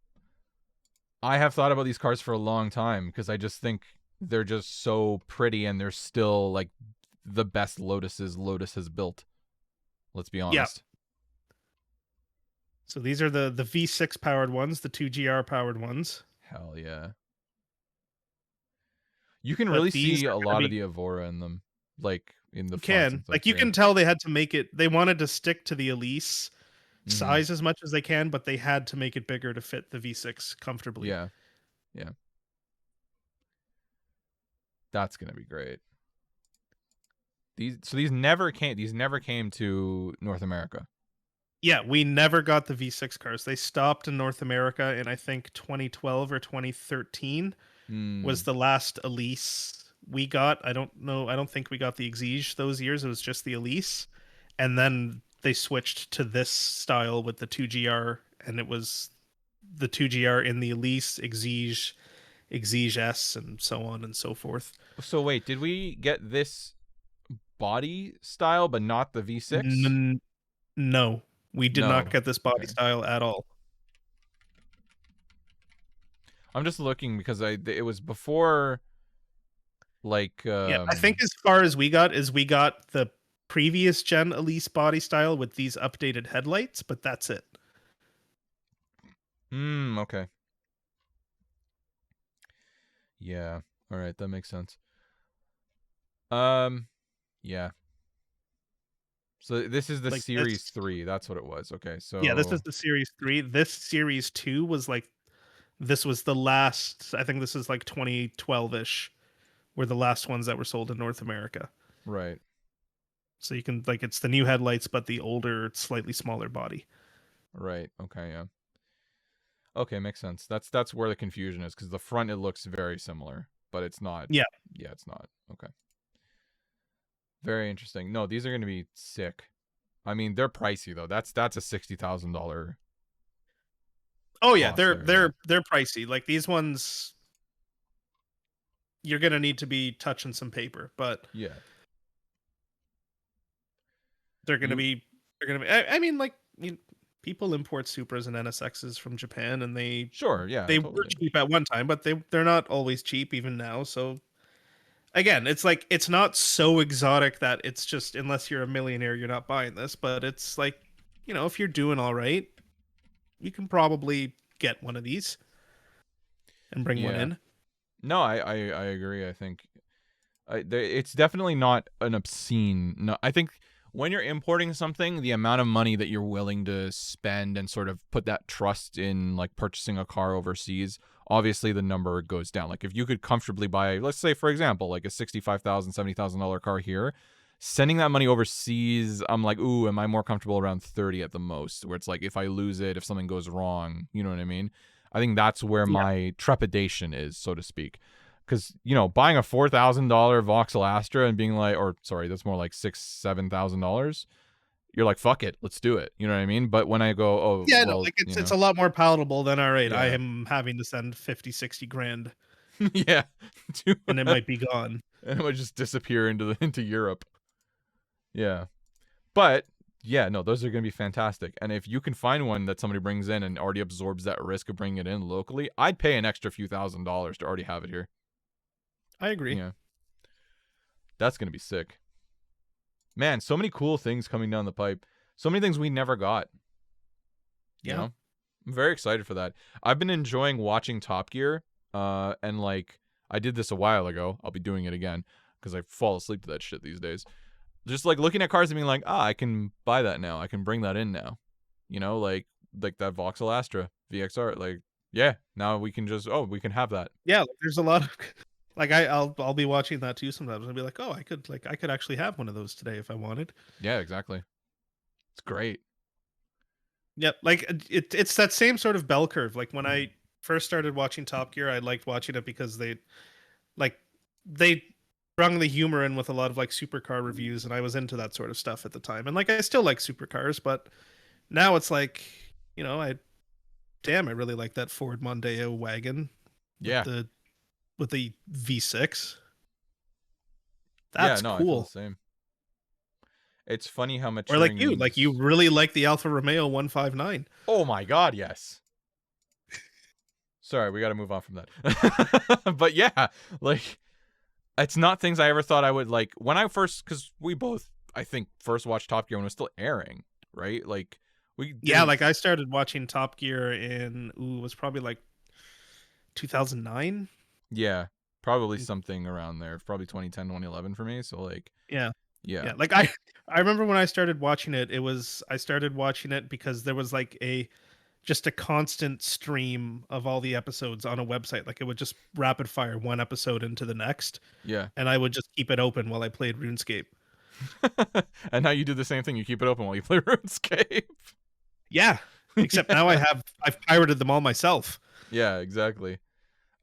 I have thought about these cars for a long time because I just think they're just so pretty and they're still like the best Lotuses Lotus has built. Let's be Yeah. honest. So these are the V6 powered ones, the 2GR powered ones. Hell yeah. You can really But these see are a going to lot of be, the Evora in them, like in the you fronts and can, stuff. like, you Yeah. can tell they had to make it, they wanted to stick to the Elise Mm-hmm. size as much as they can, but they had to make it bigger to fit the V6 comfortably. Yeah. Yeah. That's gonna be great. These never came to North America. Yeah, we never got the V6 cars. They stopped in North America in, I think, 2012 or 2013 was Hmm. the last Elise we got. I don't know. I don't think we got the Exige those years. It was just the Elise. And then they switched to this style with the 2GR, and it was the 2GR in the Elise, Exige, Exige S, and so on and so forth. So wait, did we get this body style but not the V6? N- no, we did not No. get this body Okay. style at all. I'm just looking because it was before like Yeah, I think as far as we got is we got the previous gen Elise body style with these updated headlights, but that's it. okay. Yeah. All right, that makes sense. Yeah. So this is the Like Series this, 3. That's what it was. Okay. yeah, this is So the Series 3. This Series 2 was like, this was the last, I think this is like 2012-ish, were the last ones that were sold in North America. right. So you can, like, it's the new headlights, but the older, slightly smaller body. Right. Okay, yeah. Okay, makes sense. That's where the confusion is cuz the front it looks very similar, but it's not. Yeah. Yeah, it's not. Okay. Very interesting. No, these are going to be sick. I mean, they're pricey though. That's a $60,000 Oh yeah, cost they're there. Yeah. they're pricey. Like these ones, you're gonna need to be touching some paper, but Yeah. they're gonna You be they're gonna be. I mean, like, people import Supras and NSXs from Japan, and Sure, yeah, they were totally. cheap at one time, but they're not always cheap even now. So again, it's like it's not so exotic that it's just, unless you're a millionaire, you're not buying this. But it's like, if you're doing all right, you can probably get one of these and bring one Yeah. in. No, I agree. I think it's definitely not an obscene. No, I think when you're importing something, the amount of money that you're willing to spend and sort of put that trust in like purchasing a car overseas, obviously the number goes down. Like if you could comfortably buy, let's say for example, like a $65,000, $70,000 car here, sending that money overseas, I'm like, ooh, am I more comfortable around 30 at the most? Where it's like if I lose it, if something goes wrong, you know what I mean? I think that's where Yeah. my trepidation is, so to speak. Because, you know, buying a $4,000 Vauxhall Astra and being like, or sorry, that's more like $6,000, $7,000. You're like, fuck it, let's do it. You know what I mean? But when I go, oh, Yeah, no, well, like you it's know, a lot more palatable than, all right, I yeah, am having to send 50, 60 grand yeah, and it might be gone. and it would just disappear into Europe. Yeah, but yeah, no, those are gonna be fantastic. And if you can find one that somebody brings in and already absorbs that risk of bringing it in locally, I'd pay an extra few $1,000s to already have it here. I agree. Yeah, that's gonna be sick. Man, so many cool things coming down the pipe. So many things we never got. You Yeah. know? I'm very excited for that. I've been enjoying watching Top Gear. And like I did this a while ago. I'll be doing it again because I fall asleep to that shit these days. Just like looking at cars and being like, I can buy that now. I can bring that in now. You know, like that Vauxhall Astra VXR. Like, yeah, now we can just we can have that. Yeah, like, there's a lot of like I'll be watching that too sometimes. I'll be like, oh, I could actually have one of those today if I wanted. Yeah, exactly. It's great. Yep, like it's that same sort of bell curve. Like when I first started watching Top Gear, I liked watching it because like they brung the humor in with a lot of like supercar reviews, and I was into that sort of stuff at the time. And like I still like supercars, but now it's like, you know, I really like that Ford Mondeo wagon with Yeah. the V6. Yeah, That's no, I feel the cool. same. It's funny how Or maturing like you means. really like the Alfa Romeo 159. Oh my god, yes. Sorry, we got to move on from that. But yeah, like it's not things I ever thought I would like when I first, because we both, I think, first watched Top Gear when it was still airing, right? Like we Yeah, didn't. like I started watching Top Gear in it was probably like 2009. Yeah, probably something around there. Probably 2010, 2011 for me. So like, Yeah. yeah, Yeah, like I remember when I started watching it, I started watching it because there was like just a constant stream of all the episodes on a website. Like it would just rapid fire one episode into the next, yeah. and I would just keep it open while I played RuneScape. And now you do the same thing. You keep it open while you play RuneScape. Yeah, except now Yeah. I've pirated them all myself. Yeah, exactly.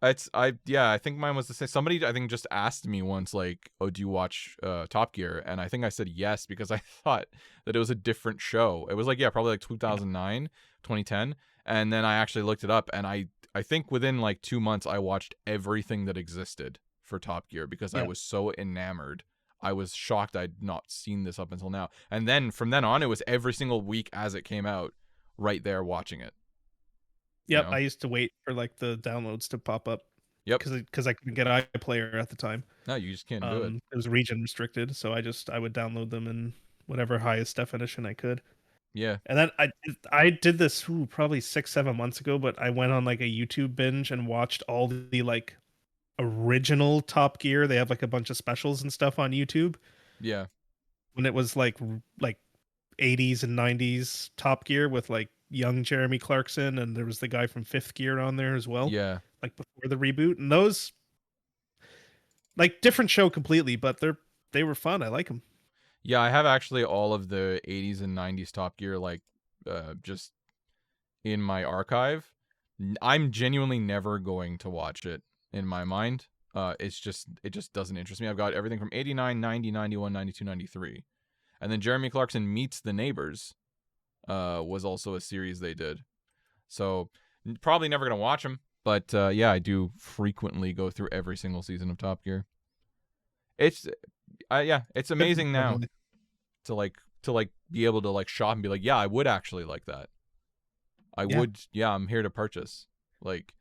I think mine was the same. Somebody I think just asked me once like, "Oh, do you watch Top Gear?" And I think I said yes because I thought that it was a different show. It was like, yeah, probably like 2009, 2010. And then I actually looked it up and I think within like 2 months I watched everything that existed for Top Gear because I Yeah. was so enamored. I was shocked I'd not seen this up until now. And then from then on it was every single week as it came out right there watching it, you Yep, know. I used to wait for like the downloads to pop up Yep. because I couldn't get iPlayer at the time. No, you just can't do it. It was region restricted, so I would download them in whatever highest definition I could. Yeah. And then I did this probably 6, 7 months ago, but I went on like a YouTube binge and watched all the like original Top Gear. They have like a bunch of specials and stuff on YouTube Yeah. when it was like 80s and 90s Top Gear with like young Jeremy Clarkson, and there was the guy from Fifth Gear on there as well, Yeah. like before the reboot. And those like different show completely, but they were fun. I like them. Yeah, I have actually all of the 80s and 90s Top Gear like just in my archive. I'm genuinely never going to watch it in my mind. It just doesn't interest me. I've got everything from 89, 90, 91, 92, 93. And then Jeremy Clarkson Meets the Neighbors was also a series they did. So probably never going to watch them, but yeah, I do frequently go through every single season of Top Gear. It's yeah, it's amazing now to like be able to like shop and be like, yeah, I would actually like that. I Yeah. would, yeah, I'm here to purchase. Like,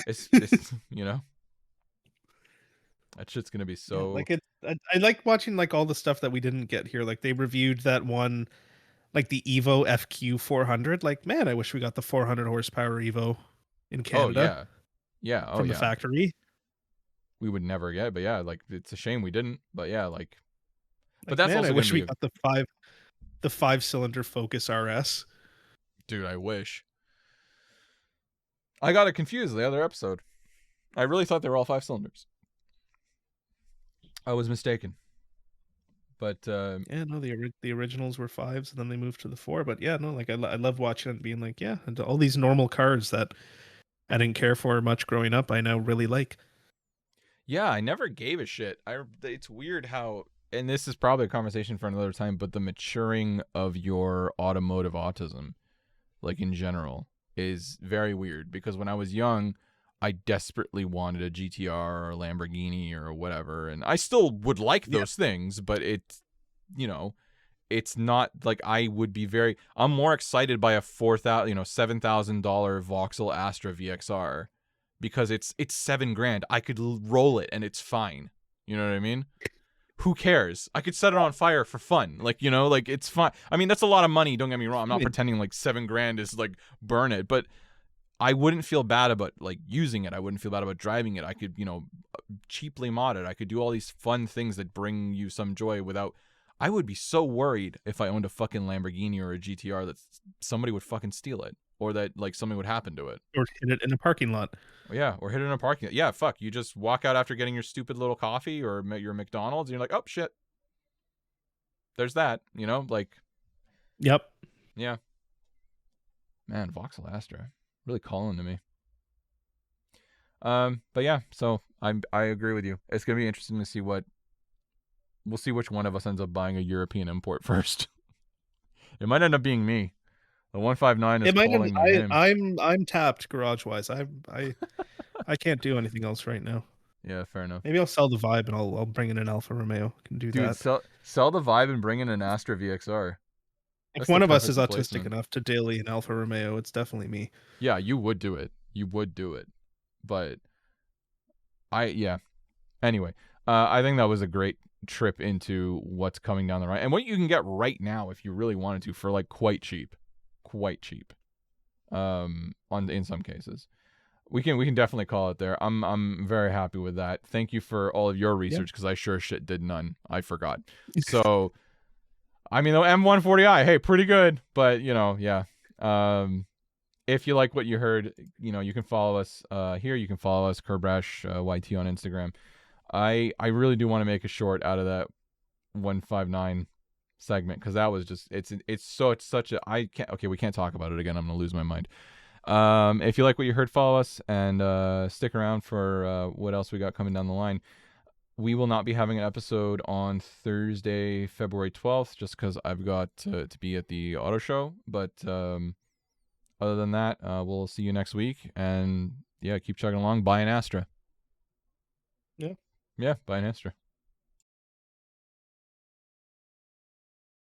it's you know, that shit's gonna be Yeah, so. like I like watching like all the stuff that we didn't get here. Like they reviewed that one, like the Evo FQ 400. Like, man, I wish we got the 400 horsepower Evo in Oh Canada yeah, yeah, oh from the yeah. factory. We would never get it, but yeah, like it's a shame we didn't. But yeah, like But Like, that's man, I also going wish to we be got the 5-cylinder Focus RS. dude, I wish. I got it confused the other episode. I really thought they were all 5 cylinders. I was mistaken. But Yeah, no, the originals were 5s, and then they moved to the 4. But yeah, no, like I love watching it and being like, yeah, and all these normal cars that I didn't care for much growing up, I now really like. yeah, I never gave a shit. It's weird how, and this is probably a conversation for another time, but the maturing of your automotive autism, like in general, is very weird. Because when I was young, I desperately wanted a GTR or a Lamborghini or whatever, and I still would like Yeah. those things, but it's, you know, it's not like I would be very. I'm more excited by a $7,000 Vauxhall Astra VXR because it's $7,000. I could roll it and it's fine. You know what I mean? Who cares? I could set it on fire for fun. Like, like it's fine. I mean, that's a lot of money. Don't get me wrong. I'm I not mean, pretending like $7,000 is like burn it, but I wouldn't feel bad about like using it. I wouldn't feel bad about driving it. I could, cheaply mod it. I could do all these fun things that bring you some joy without. I would be so worried if I owned a fucking Lamborghini or a GTR that somebody would fucking steal it or that like something would happen to it. or hit it in a parking lot. Yeah, or hit it in a parking lot. Yeah, fuck. You just walk out after getting your stupid little coffee or your McDonald's and you're like, oh shit. There's that, like. Yep. Yeah. Man, Vauxhall Astra. Really calling to me. But yeah, so I agree with you. It's gonna be interesting to see we'll see which one of us ends up buying a European import first. It might end up being me. The 159 is It might end, calling my name. I'm tapped garage wise. I can't do anything else right now. Yeah, fair enough. Maybe I'll sell the Vibe and I'll bring in an Alfa Romeo. I can do Dude, that. sell the Vibe and bring in an Astra VXR. If That's one the of us perfect is autistic replacement. enough to daily an Alfa Romeo, it's definitely me. Yeah, you would do it. You would do it. But Anyway, I think that was a great trip into what's coming down the line and what you can get right now if you really wanted to for like quite cheap. In some cases. We can definitely call it there. I'm very happy with that. Thank you for all of your research because I sure shit did none. I forgot. So I mean, the M140i, hey, pretty good, but yeah. If you like what you heard, you can follow us here. You can follow us, Curbrash YT on Instagram. I really do want to make a short out of that 159 segment because that was just it's such a we can't talk about it again. I'm gonna lose my mind. If you like what you heard, follow us and stick around for what else we got coming down the line. We will not be having an episode on Thursday, February 12th, just because I've got to be at the auto show. But other than that, we'll see you next week. And yeah, keep chugging along. Buy an Astra. Yeah. Yeah, buy an Astra.